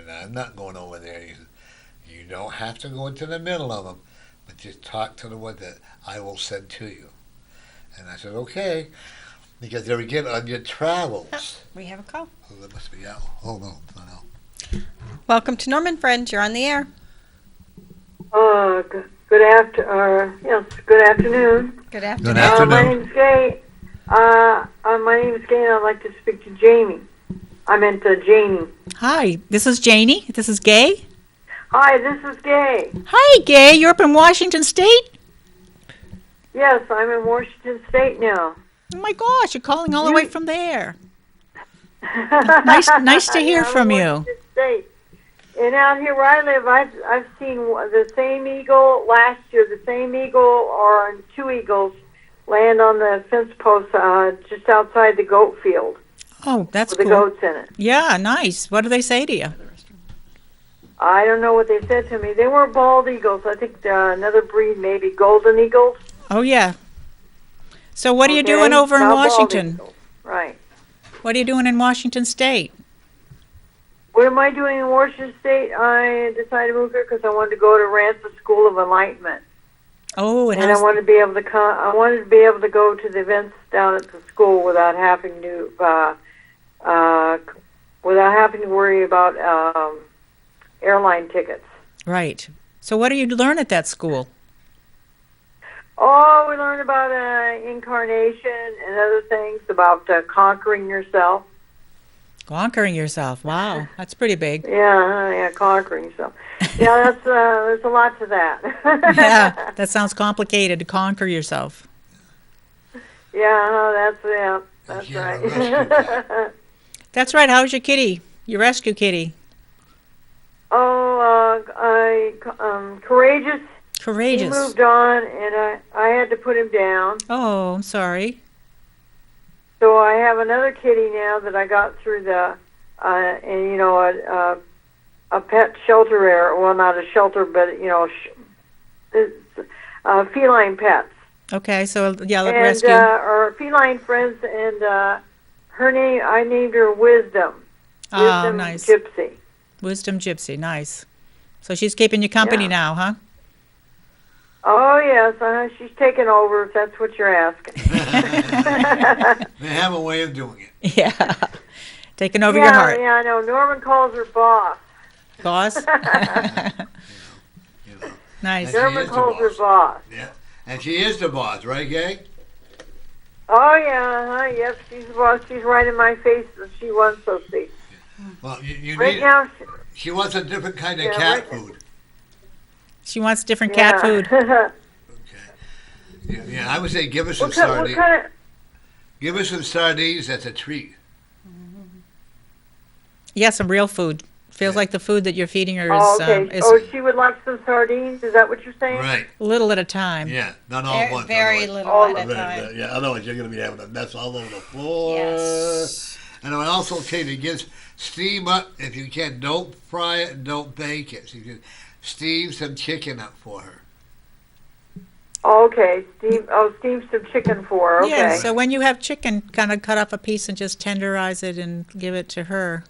I'm not going over there. He said, you don't have to go into the middle of them, but just talk to the one that I will send to you. And I said, okay, because there again, on your travels. We have a call. Oh, that must be Al. Oh, no, it's not Al. Welcome to Norman Friends. You're on the air. Good afternoon. Good Good afternoon. afternoon. My name's Gay. My name is Gay, and I'd like to speak to Jamie. I meant Janie. Hi, this is Janie. This is Gay. Hi, this is Gay. Hi, Gay. You're up in Washington State? Yes, I'm in Washington State now. Oh my gosh, you're calling all the way from there. Nice to hear I'm from in you. Washington State. And out here where I live, I've seen the same eagle last year. The same eagle or two eagles land on the fence post just outside the goat field Oh, that's with the cool. goats in it. Yeah, nice. What do they say to you? I don't know what they said to me. They were bald eagles. I think another breed, maybe golden eagles. Oh, yeah. So what are you Okay? doing over in Not bald Washington? eagles. Right. What are you doing in Washington State? What am I doing in Washington State? I decided to move here because I wanted to go to Ransom School of Enlightenment, Oh, it and has. I wanted to be able to come. I wanted to be able to go to the events down at the school without having to worry about airline tickets. Right. So what do you learn at that school? Oh, we learned about incarnation and other things about conquering yourself. Conquering yourself. Wow, that's pretty big. Yeah, conquering yourself. Yeah, that's there's a lot to that. Yeah, that sounds complicated to conquer yourself. That's Yeah, right. rescue cat. That's right. How's your kitty? Your rescue kitty? Courageous. He Courageous. moved on, and I had to put him down. Oh, I'm sorry. So I have another kitty now that I got through the, a pet shelter area. Well, not a shelter, but feline pets. Okay, so yeah, And rescue. or feline friends, and her name, I named her Wisdom. Oh, Wisdom nice. Gypsy. Wisdom Gypsy, nice. So she's keeping you company Yeah. now, huh? Oh yes, she's taken over. If that's what you're asking. They have a way of doing it. Yeah. Taking over your heart. Yeah, I know. Norman calls her boss. Boss? You know. Nice. She Norman is the calls her boss. boss. Yeah, and she is the boss, right, Gay? Oh yeah, yep. She's the boss. She's right in my face. She wants to see. Well, you Right need. now, She wants a different kind of Yeah, cat right. food. She wants different cat food. Okay. Yeah, I would say give her some what sardines. kind of? Give her some sardines. That's a treat. Yeah, some real food. Feels Yeah. like the food that you're feeding her Oh, okay. is She would like some sardines. Is that what you're saying? Right. a little at a time. Yeah. Not all at once. Very otherwise- little Oh, at a Right, time. right, yeah. Otherwise, you're going to be having a mess all over the floor. Yes. And I would also tell you to give steam up if you can. Don't fry it and don't bake it. So you can steam some chicken up for her. Oh, okay. Steam some chicken for her. Okay. Yeah, so when you have chicken, kind of cut up a piece and just tenderize it and give it to her.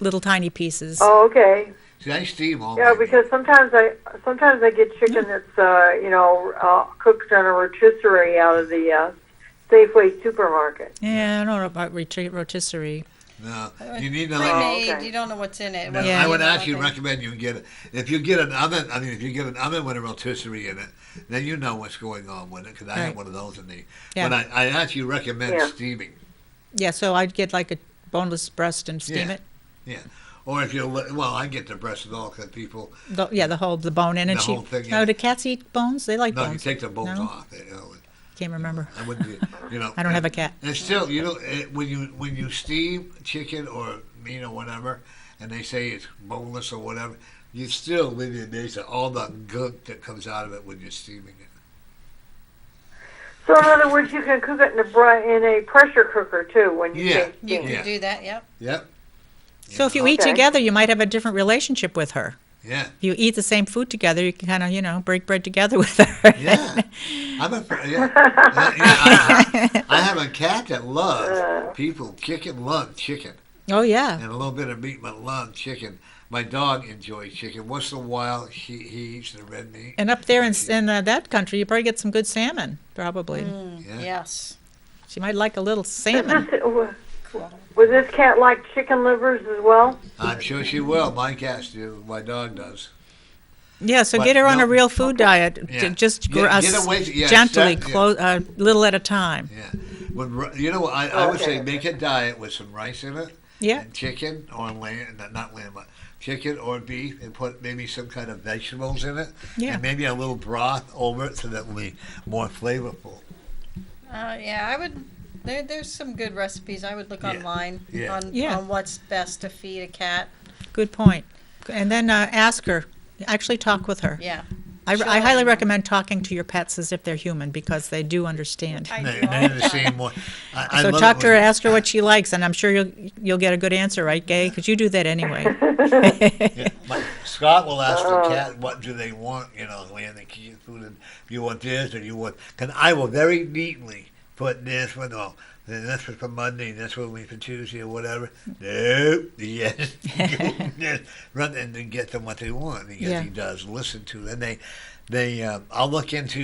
Little tiny pieces. Oh, okay. See, I steam all Yeah, my because sometimes I get chicken that's cooked on a rotisserie out of the Safeway supermarket. Yeah, I don't know about rotisserie. No, you need to. Pre-made, okay. you don't know what's in it. No, Yeah. I would You know, actually nothing. recommend you get it. If you get an oven, if you get an oven with a rotisserie in it, then you know what's going on with it. Because I have Right. one of those in the. Yeah. But I actually recommend Yeah. steaming. Yeah, so I'd get like a boneless breast and steam Yeah. it. Or if I get the breast and all because people. The bone in it. The whole thing, No, yeah. do cats eat bones? They like No, you bones. take the bones No? off. Can't remember. I wouldn't be. I don't have a cat. And still, when you steam chicken or meat or whatever, and they say it's boneless or whatever, you still leave your amazed at all the gunk that comes out of it when you're steaming it. So in other words, you can cook it in a pressure cooker too when you Yeah. say You steam. can Yeah. do that, yep. Yep. So if you eat Okay. together, you might have a different relationship with her. Yeah. If you eat the same food together, you can kind of, break bread together with her. Yeah. I'm a. Yeah. I have a cat that loves people. Chicken loves chicken. Oh, yeah. And a little bit of meat, but love chicken. My dog enjoys chicken. Once in a while, he eats the red meat. And up there in that country, you probably get some good salmon, probably. Yeah. Yes. She might like a little Does salmon. would this cat like chicken livers as well? I'm sure she will. My cats do. My dog does. Yeah, so But get her on no- a real food diet. Yeah. Just Get away- yeah, gently, start- little at a time. Yeah. I would say Okay. make a diet with some rice in it. Yeah. and chicken or lamb, not lamb, but chicken or beef, and put maybe some kind of vegetables in it, Yeah. and maybe a little broth over it so that it will be more flavorful. Yeah, I would. There's some good recipes. I would look Yeah. online Yeah. Yeah. on what's best to feed a cat. Good point. And then ask her. Actually, talk with her. Yeah. I Sure. highly recommend talking to your pets as if they're human because they do understand. I They do all they the understand more. I So love talk it to her, when- ask her what she likes, and I'm sure you'll get a good answer, right, Gay? Because you do that anyway. Yeah, Scott will ask the cat what do they want, when they eat food, and you want this or you want. Because I will very neatly put this one off. Then this was for Monday, this one for Tuesday or whatever. Nope, yes, yes. Run and then get them what they want because Yeah. he does listen to them. And I'll look into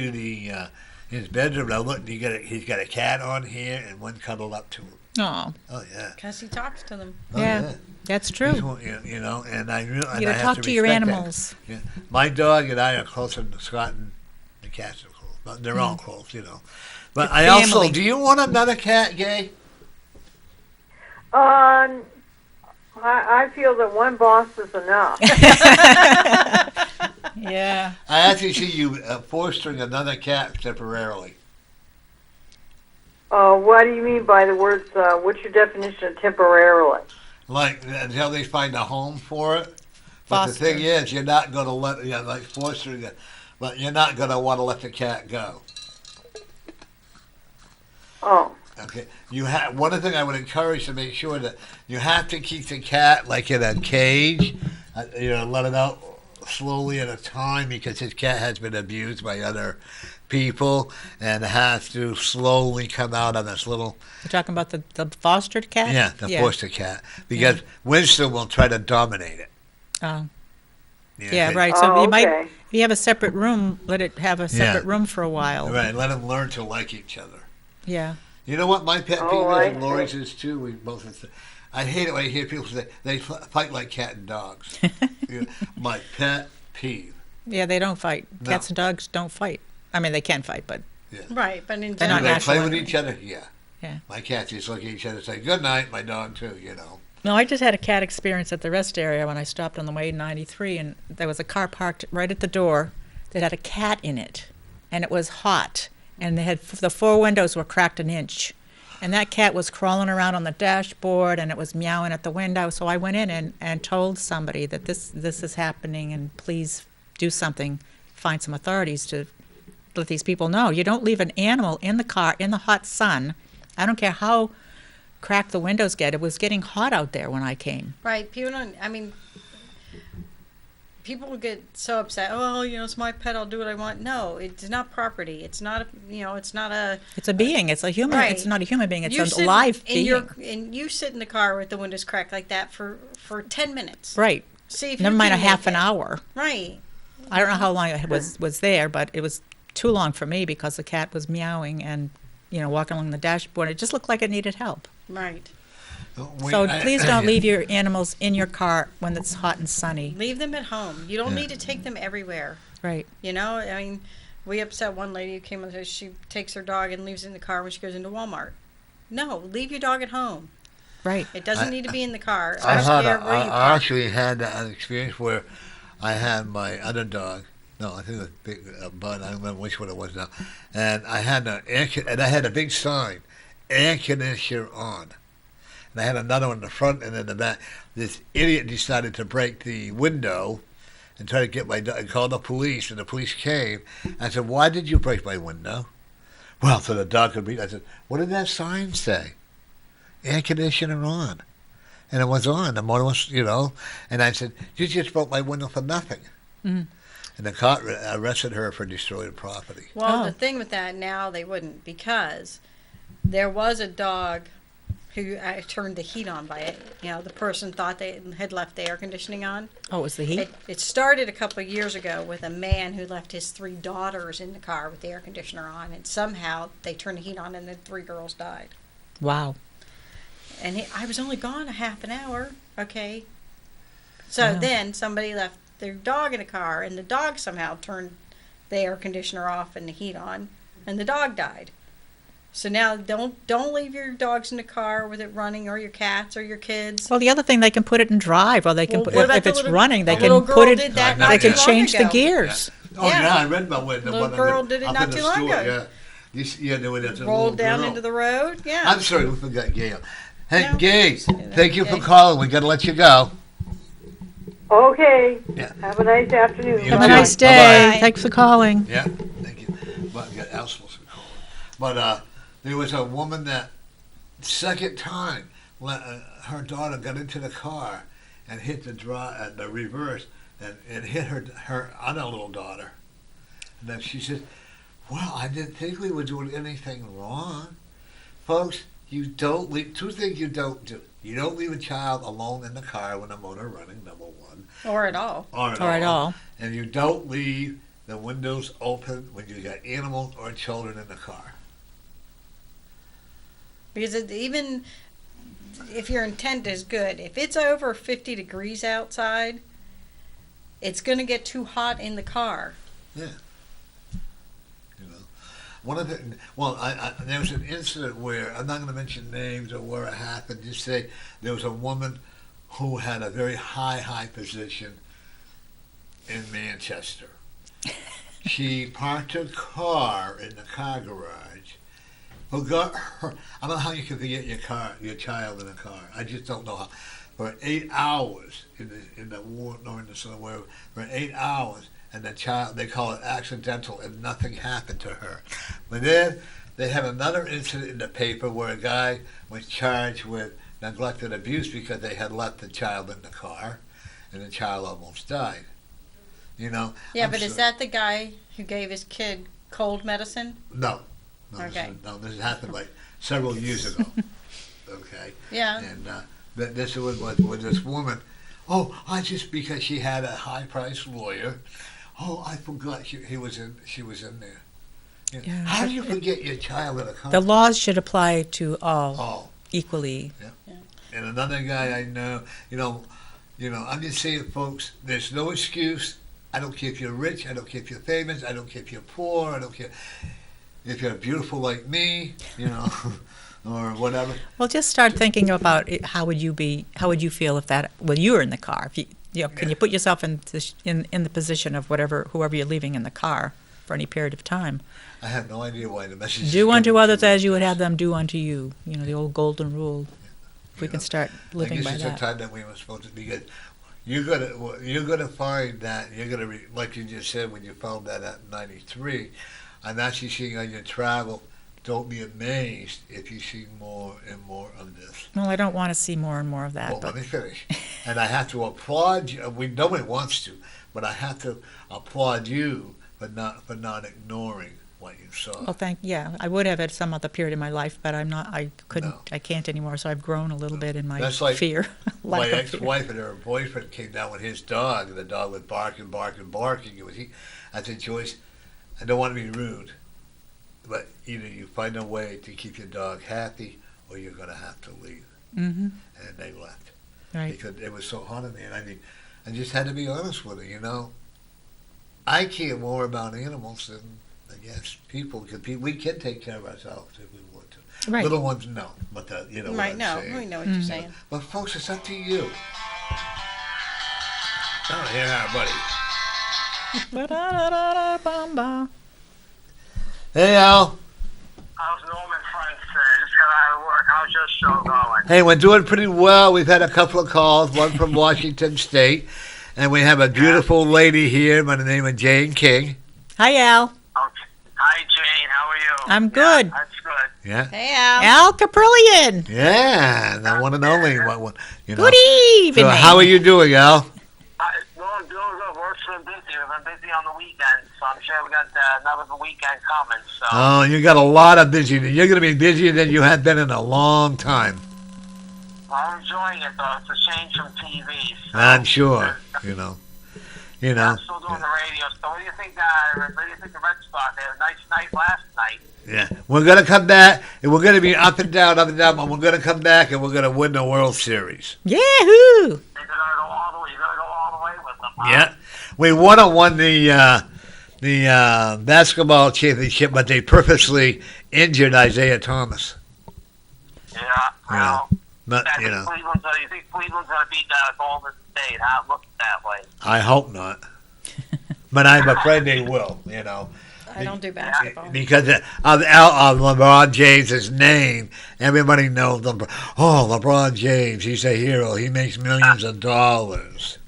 his bedroom. I'll look. He's got a cat on here and one cuddled up to him. Oh, Oh yeah. Because he talks to them. Oh, yeah, that's He's true. one- and I really You I gotta have talk to your respect that. animals. Yeah. My dog and I are closer than Scott and the cats are close. But they're all close. But Your I also, family. do you want another cat, Gay? I feel that one boss is enough. Yeah. I actually see you fostering another cat temporarily. What do you mean by the words, what's your definition of temporarily? Like, until they find a home for it. But Foster. the thing is, you're not going to like fostering it, but you're not going to want to let the cat go. Oh, Okay. One thing I would encourage to make sure that you have to keep the cat like in a cage, let it out slowly at a time because his cat has been abused by other people and has to slowly come out of this little You're talking about the fostered cat? the foster cat because Winston will try to dominate it. Oh. You know, Yeah, 'cause- right. So you might, okay. if you have a separate room, let it have a separate Yeah. room for a while. Right. Let them learn to like each other. Yeah. You know what my pet peeve Oh, is, I and Lori's see. is too. We both. I hate it when I hear people say they fight like cat and dogs. My pet peeve. Yeah, they don't fight. No. Cats and dogs don't fight. I mean, they can fight, but Right, but in They're Do not general, they play natural with enemies. each other? Yeah. Yeah. My cats just look at each other and say good night. My dog too. no, I just had a cat experience at the rest area when I stopped on the way 93, and there was a car parked right at the door that had a cat in it, and it was hot, and the four windows were cracked an inch, and that cat was crawling around on the dashboard, and it was meowing at the window. So I went in and told somebody that this is happening, and please do something, find some authorities to let these people know. You don't leave an animal in the car in the hot sun. I don't care how cracked the windows get. It was getting hot out there when I came. right, people don't, I mean, people get so upset. Oh, it's my pet. I'll do what I want. No, it's not property. It's not. It's not a. It's a being. It's a human. Right. It's not a human being. It's You a sit live in being. and you sit in the car with the windows cracked like that for 10 minutes. Right. See if Never you mind a can half make an it. hour. Right. I don't know how long it was there, but it was too long for me because the cat was meowing and walking along the dashboard. It just looked like it needed help. Right. So please don't leave your animals in your car when it's hot and sunny. Leave them at home. You don't Yeah. need to take them everywhere. Right. I mean, we upset one lady who came with us. She takes her dog and leaves it in the car when she goes into Walmart. No, leave your dog at home. Right. It doesn't need to be in the car. I don't care where you I park. actually had an experience where I had my other dog. No, I think it was Big Bud. I don't remember which one it was now. And I had and I had a big sign, air conditioner on. And I had another one in the front and in the back. This idiot decided to break the window and try to get my dog. And called the police, and the police came. I said, "Why did you break my window?" Well, so the dog could read. I said, "What did that sign say?" Air conditioner on. And it was on. The motor was, And I said, "You just broke my window for nothing." Mhm. And the cop arrested her for destroying property. Well, Oh. the thing with that now, they wouldn't, because there was a dog who turned the heat on by it. The person thought they had left the air conditioning on. Oh, it was the heat? It started a couple of years ago with a man who left his 3 daughters in the car with the air conditioner on, and somehow they turned the heat on and the 3 girls died. Wow. And I was only gone a half an hour, okay? So Wow. then somebody left their dog in the car, and the dog somehow turned the air conditioner off and the heat on, and the dog died. So now don't leave your dogs in the car with it running, or your cats or your kids. Well, the other thing, they can put it in drive, or they can Well, put what about if the it's little- running, they the little can girl put it. did that not They not can too long change the ago. gears. Oh Yeah. yeah, I read about when the Little one girl did it up not in the too long store, ago. Yeah, they were just a Rolled little down girl. into the road. Yeah. I'm sorry, we forgot Gail. Hey, No. Gay, thank you for Okay. calling. We got to let you go. Okay. Yeah. Have a nice afternoon. You Have too. a nice Bye-bye. day. Bye. Thanks for calling. Yeah, thank you. But yeah, Al's supposed to be calling. But there was a woman that second time her daughter got into the car and hit the reverse and hit her other little daughter. And then she said, "Well, I didn't think we were doing anything wrong, folks. You don't leave. Two things you don't do. You don't leave a child alone in the car when a motor running. Number one, Or at all. or At all. and you don't leave the windows open when you got animals or children in the car. Because even if your intent is good, if it's over 50 degrees outside, it's going to get too hot in the car. You know, one of the there was an incident where I'm not going to mention names or where it happened. Just say there was a woman who had a very high position in Manchester. She parked her car in the car garage. Forgot her. I don't know how you can forget your child in a car. I just don't know how. For 8 hours in the war or in the sun, where for 8 hours, and the child, they call it accidental, and nothing happened to her. But then they had another incident in the paper where a guy was charged with neglected abuse because they had left the child in the car, and the child almost died. You know. Yeah, I'm but is so- that the guy who gave his kid cold medicine? No. Okay. This happened like several years ago. Okay. Yeah. And this was with this woman. Oh, I just because she had a high-priced lawyer. Oh, I forgot she was in there. You know, Yeah. How do you forget your child in a car? The laws should apply to all Oh, equally. and another guy I know. I'm just saying, folks. There's no excuse. I don't care if you're rich. I don't care if you're famous. I don't care if you're poor. I don't care if you're beautiful like me. Or whatever. Well, just start thinking about it. How would you feel if you were in the car? If can you put yourself in the position of whoever you're leaving in the car for any period of time? I have no idea why the message is Do unto coming others through as you would like have this. them do unto you. The old golden rule. If we You can know, start living I guess by it's that. a time that we were supposed to be good. You're gonna find that you're gonna like you just said when you found that at 93. I'm actually seeing on your travel. Don't be amazed if you see more and more of this. Well, I don't want to see more and more of that. Well, But let me finish. And I have to applaud you. Nobody wants to, but I have to applaud you for not ignoring what you saw. I would have at some other period in my life, but I'm not. I couldn't. No. I can't anymore. So I've grown a little bit in my That's like fear. My lack of fear. ex-wife and her boyfriend came down with his dog, and the dog was barking. I said, Joyce, I don't want to be rude, but either you find a way to keep your dog happy, or you're going to have to leave. Mm-hmm. And they left Right. because it was so hot in there. And I just had to be honest with her. I care more about animals than I guess people. Because we can take care of ourselves if we want to. Right. Little ones, no, but what Right, I'm no, saying. we know what you're saying. But folks, it's up to you. Oh, yeah, buddy. Ba-da-da-da-da-bum-ba. Hey, Al. How's Norman Friends today? Just got out of work. How's your show going? Hey, we're doing pretty well. We've had a couple of calls, one from Washington State, and we have a beautiful lady here by the name of Jane King. Hi, Al. Okay. Hi, Jane. How are you? I'm good. Yeah, that's good. Yeah, Hey, Al. Al Caprillion. yeah, the one and only. Good evening. So how are you doing, Al? Well, I'm doing good. Work's been busy. We've been busy on the weekend, so I'm sure we got another weekend coming. So Oh, you got a lot of busy. You're going to be busier than you have been in a long time. I'm enjoying it, though. It's a change from TV. So. I'm sure. You know. I'm still doing the radio. So what do you think? What do you think of Red Sox? They had a nice night last night. Yeah, we're gonna come back, and we're gonna be up and down, but we're gonna come back, and we're gonna win the World Series. Yahoo! You're gonna go all the way. You're gonna go all the way with them. Huh? Yeah, we won the the basketball championship, but they purposely injured Isaiah Thomas. Yeah, well, But, I you think know, you think Cleveland's going to beat Golden State, huh? Look that way. I hope not. But I'm afraid they will, you know. I don't do basketball. Because of LeBron James' name, everybody knows LeBron James. He's a hero. He makes millions of dollars.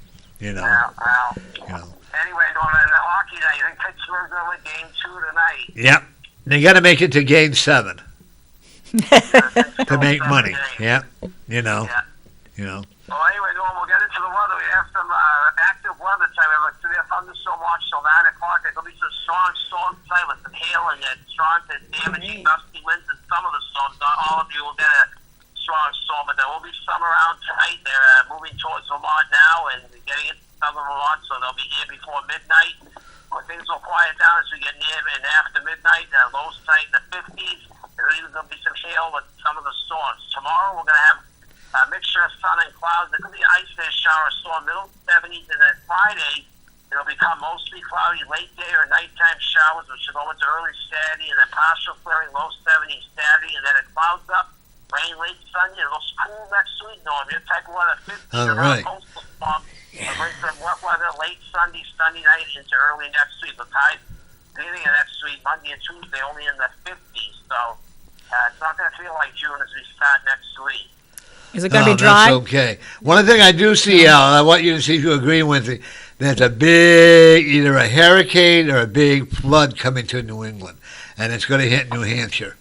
You know. Yeah, well. You know. Anyway, going to the hockey night, you think Pittsburgh's going to win Game 2 tonight? Yep. They got to make it to Game 7 to make money. Yep. You know. Yeah. You know. Well, anyway, we'll get into the weather. We have some active weather time. We have a severe thunderstorm watch till 9 o'clock. There'll be some strong storms tonight with some hail and strong to damaging gusty winds in some of the storms. Not all of you will get a strong storm, but there will be some around tonight. They're moving towards Vermont now and getting into southern Vermont, so they'll be here before midnight. When things will quiet down as we get near and after midnight, lows tonight in the 50s. There's even going to be some hail with some of the storms. Tomorrow we're going to have a mixture of sun and clouds. There could be ice there, shower, storm, middle 70s, and then Friday it'll become mostly cloudy, late day or nighttime showers, which will go into early Saturday, and then partial clearing, low 70s Saturday, and then it clouds up, rain late Sunday, and it'll cool next week, Norm. Your type of weather, 50s All around right. coastal storm. It'll bring some wet weather late Sunday night into early next week. The tide beginning of next week, Monday and Tuesday, only in the 50s, so it's not going to feel like June as we start next week. Is it going to be dry? That's okay. One thing I do see, Al, I want you to see if you agree with me. There's a big, either a hurricane or a big flood coming to New England, and it's going to hit New Hampshire.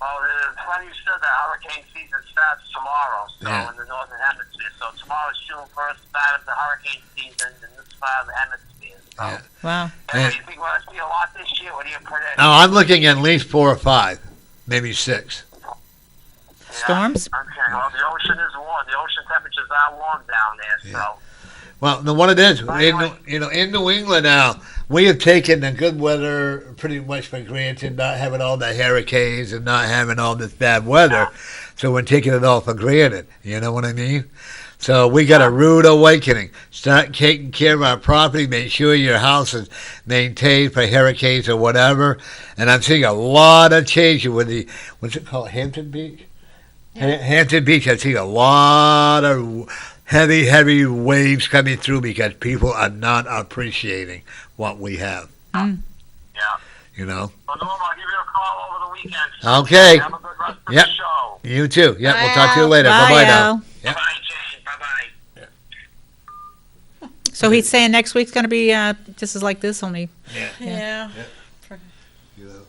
Well, it's funny you said that. Hurricane season starts tomorrow, so Yeah. in the northern hemisphere. So tomorrow is June 1st, start of the hurricane season in this part of the hemisphere. So, Yeah. Wow. anyway, you think we're going to see a lot this year? What do you predict? Now, I'm looking at least 4 or 5, maybe 6. Storms? Okay, well, the ocean is warm. The ocean temperatures are warm down there, so. Well, the one it is, Anyway. in New England now, we have taken the good weather pretty much for granted, not having all the hurricanes and not having all this bad weather. So we're taking it all for granted. You know what I mean? So we got a rude awakening. Start taking care of our property. Make sure your house is maintained for hurricanes or whatever. And I'm seeing a lot of change with the, what's it called, Hampton Beach? Hampton Beach, I see a lot of heavy waves coming through because people are not appreciating what we have. Yeah. You know? Well, Norm, I'll give you a call over the weekend. Okay. Have a good rest of Yep. the show. You too. Yeah, we'll Bye, talk to you Al. later. Bye, Bye-bye now. Al. Yep. Bye, Jane. Bye-bye. So he's saying next week's going to be just as like this, only. Yeah. You know?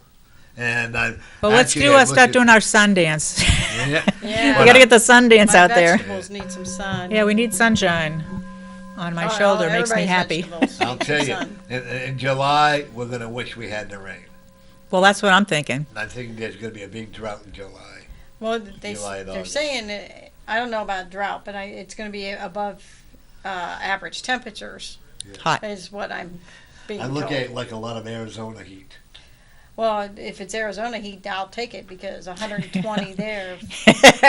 And I. Well, let's start doing our Sundance. Yeah. Yeah. We got to get the Sundance My out there. vegetables need some sun. Yeah, we need sunshine on my Oh, shoulder. Makes me everybody's happy. vegetables I'll need tell you, sun. in July, we're going to wish we had the rain. Well, that's what I'm thinking. I think there's going to be a big drought in July. Well, July and they're August. saying, I don't know about drought, but it's going to be above average temperatures, Hot. is what I'm being I look told. at it like a lot of Arizona heat. Well, if it's Arizona heat, I'll take it because 120 there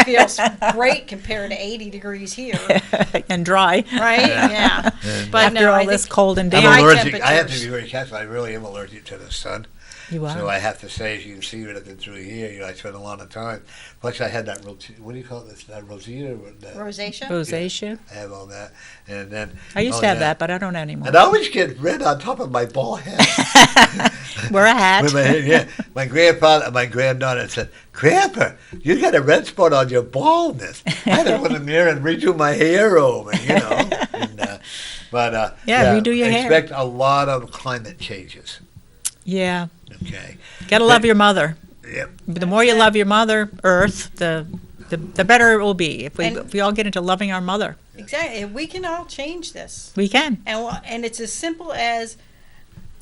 feels great compared to 80 degrees here, And dry. right? Yeah. But After no, all I this think cold and I'm high damp. allergic. I have to temperatures. be very careful. I really am allergic to the sun. You So are. I have to say, as you can see right through here, I spend a lot of time. Plus, I had that, what do you call this, that rosita? rosacea. Rosacea. I have all that. And then, I used to have that, but I don't anymore. and I always get red on top of my bald head. Wear a hat. With my hair, yeah. My grandfather, my granddaughter said, Grandpa, you got a red spot on your baldness. I had to put a mirror and redo my hair over, you know. And, but Yeah, redo your hair. expect a lot of climate changes. Yeah. Okay. Gotta love your mother. Yep. The more you love your mother, Earth, the better it will be. If And- we all get into loving our mother, Exactly. We can all change this. we can. And it's as simple as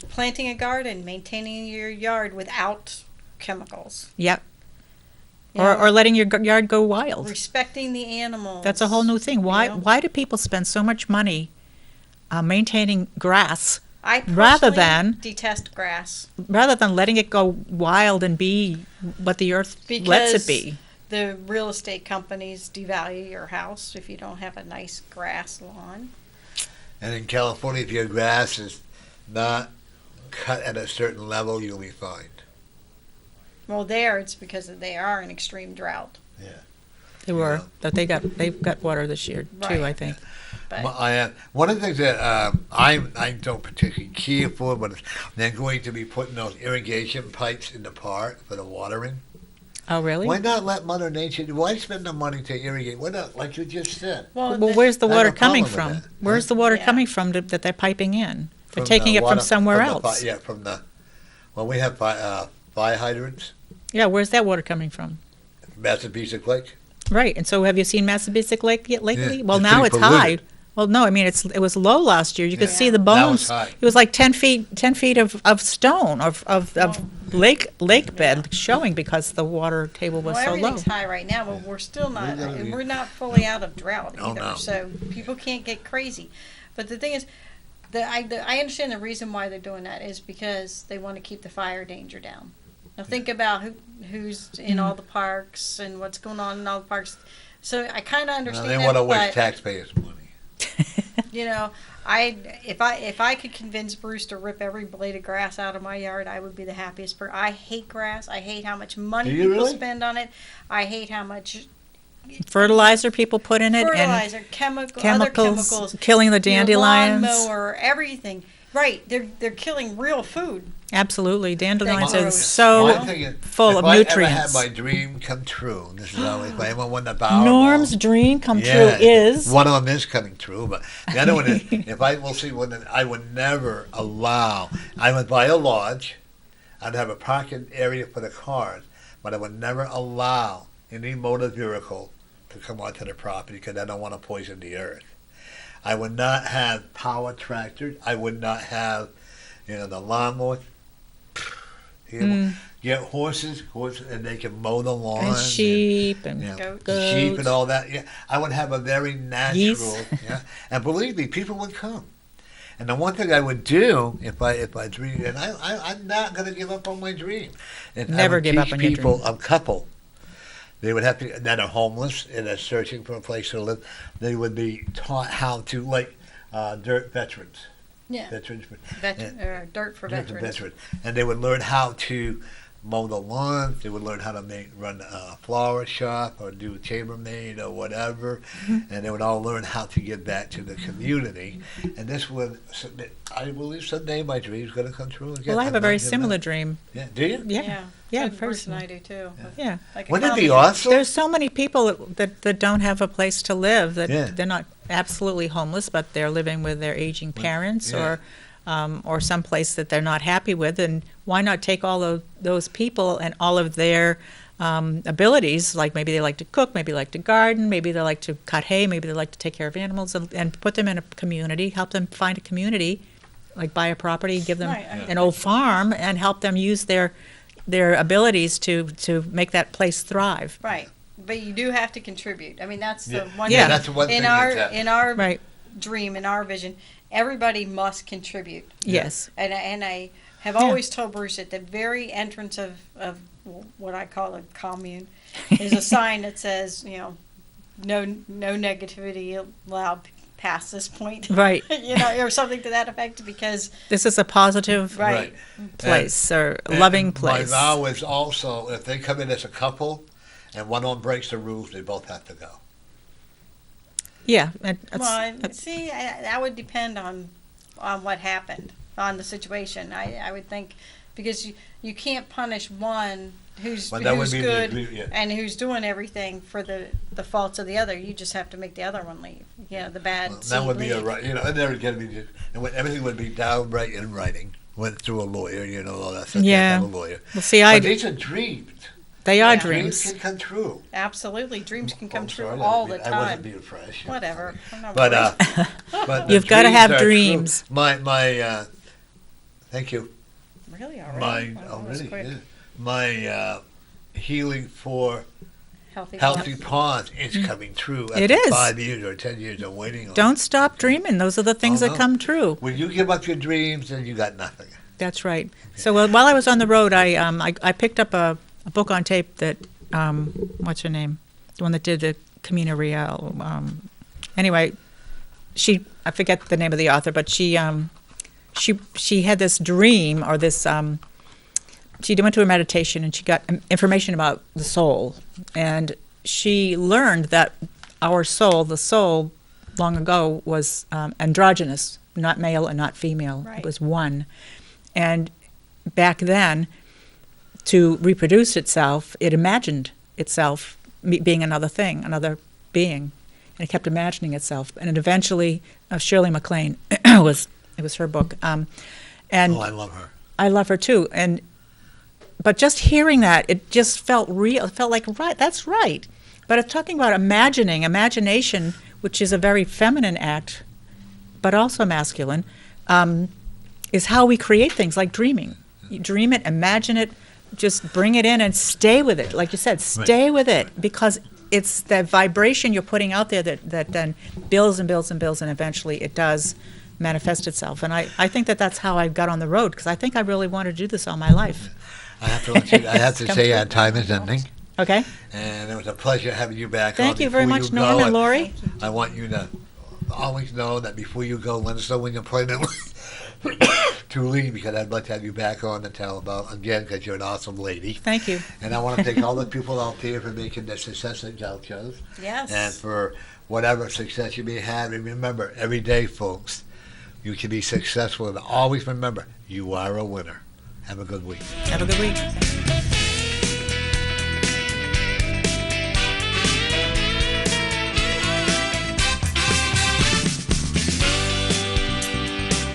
planting a garden, maintaining your yard without chemicals. Yep. You know, Or letting your yard go wild. respecting the animals. That's a whole new thing. Why know? why do people spend so much money maintaining grass I rather personally than- detest grass. rather than letting it go wild and be what the earth lets Because it be? The real estate companies devalue your house if you don't have a nice grass lawn. And in California, if your grass is not cut at a certain level, you'll be fine. Well, there it's because they are in extreme drought. They were, Yeah. but they've got water this year too, Right. I think. But One of the things that I don't particularly care for, but they're going to be putting those irrigation pipes in the park for the watering. Oh, really? Why not let Mother Nature? Why spend the money to irrigate? Why not, like you just said? Well, where's the I have water a coming problem with from? that. Where's the water Yeah. coming from that they're piping in? They're From taking the it from water- somewhere from the else. yeah, from the. Well, we have fire hydrants, Yeah, where's that water coming from? Massapequa Lake. Right, and so have you seen Massapequa Lake yet lately? Yeah, Well, it's now pretty it's high. polluted. Well, no, I mean it was low last year. You could Yeah. see the Now it's bones. high. It was like 10 feet of stone of lake bed showing because the water table was well, so low. everything's high right now, but we're still not. gotta be- We're not fully out of drought Oh, either. no. So people can't get crazy. But the thing is, I understand the reason why they're doing that is because they want to keep the fire danger down. Now think about who's in all the parks and what's going on in all the parks. So I kind of Well, understand they that, want to but waste taxpayers' money. you know, if I could convince Bruce to rip every blade of grass out of my yard, I would be the happiest person. I hate grass. I hate how much money Do you people really? spend on it. I hate how much Fertilizer people put in it and fertilizer, other chemicals, chemicals, killing the your dandelions. lawnmower, everything. Right, they're killing real food. Absolutely, dandelions Thank are you. so One thing is, full if of I nutrients. ever had my dream come true, this is always if I ever won the Powerball. Norm's dream come Yeah, true is one of them is coming true, but the other one is if I will see one that I would never allow. I would buy a lodge, I'd have a parking area for the cars, but I would never allow any motor vehicle to come onto the property because I don't want to poison the earth. I would not have power tractors. I would not have, the lawnmower. Get horses, and they can mow the lawn. and sheep and Yeah, Goats. sheep and all that. Yeah, I would have a very natural. Geese. Yeah, and believe me, people would come. And the one thing I would do if I dream, and I'm not going to give up on my dream. And I Never would give up teach on your people, a couple. They would have to that are homeless and are searching for a place to live. They would be taught how to dirt veterans. Yeah, Veterans. dirt for Dirt veterans. And they would learn how to mow the lawn. They would learn how to run a flower shop or do chambermaid or whatever. And they would all learn how to give back to the community. And this would, I believe someday my dream's going to come true again. well, I have a I'm very not giving similar up. dream. Yeah, do you? Yeah, Bruce and personally. I do too. Yeah. Like a Wouldn't it be combination. awesome? There's so many people that don't have a place to live, that Yeah. they're not absolutely homeless, but they're living with their aging parents yeah. or some place that they're not happy with. And why not take all of those people and all of their abilities, like maybe they like to cook, maybe they like to garden, maybe they like to cut hay, maybe they like to take care of animals, and put them in a community, help them find a community, like buy a property, give them Right, an old farm, and help them use their abilities to make that place thrive. Right, but you do have to contribute. I mean, that's the Yeah. one. Yeah, thing that's one in thing our that's in our Right. dream, in our vision. Everybody must contribute. Yes. And I have Yeah. always told Bruce at the very entrance of what I call a commune is a sign that says, no negativity allowed past this point. Right. Or something to that effect, because This is a positive right. place or And loving place. My vow is also, if they come in as a couple and one of them breaks the rules, they both have to go. Yeah. Well, that would depend on what happened, on the situation. I would think, because you can't punish one who's But that would be the good agree- yeah. and who's doing everything for the faults of the other. You just have to make the other one leave. The bad Well, seed that would be a leave. right. And there would be, everything would be downright in writing. Went through a lawyer, all that stuff. Yeah. Have a lawyer. Well, see, But these are dreams. they are Yeah. dreams. Dreams can come true. Absolutely, dreams can come I'm true sorry, all I the wasn't time. being fresh. Whatever. I'm not But worried. but the You've gotta dreams have are true. dreams. My thank you. Really already. My Wow, that was quick. my healing for Healthy. healthy thoughts. ponds is coming true. After It is. 5 years or 10 years of waiting on. Don't stop dreaming. Those are the things Oh, that no. come true. When you give up your dreams, then you got nothing. That's right. So while I was on the road, I picked up a book on tape that what's her name, the one that did the Camino Real. Anyway, I forget the name of the author, but she she had this dream or this. She went to a meditation and she got information about the soul, and she learned that our soul, the soul, long ago was androgynous, not male and not female. Right. It was one, and back then, to reproduce itself, it imagined itself being another thing, another being, and it kept imagining itself. And it eventually, Shirley MacLaine it was her book, and Oh, I love her. I love her too. But just hearing that, it just felt real. It felt like, right, that's right. But it's talking about imagination, which is a very feminine act, but also masculine, is how we create things like dreaming. You dream it, imagine it, just bring it in and stay with it. Like you said, stay with it, because it's the vibration you're putting out there that then builds and builds and builds, and eventually it does manifest itself. And I think that's how I got on the road, because I think I really wanted to do this all my life. I have to say, time is ending. Okay? And it was a pleasure having you back. Thank you very much, Norm and Lori. I want you to always know that before you go, let us know when you're planning to leave, because I'd like to have you back on to tell about, again, because you're an awesome lady. Thank you. And I want to thank all the people out there for making the success that y'all chose. Yes. And for whatever success you may have. And remember, every day, folks, you can be successful. And always remember, you are a winner. Have a good week. Have a good week.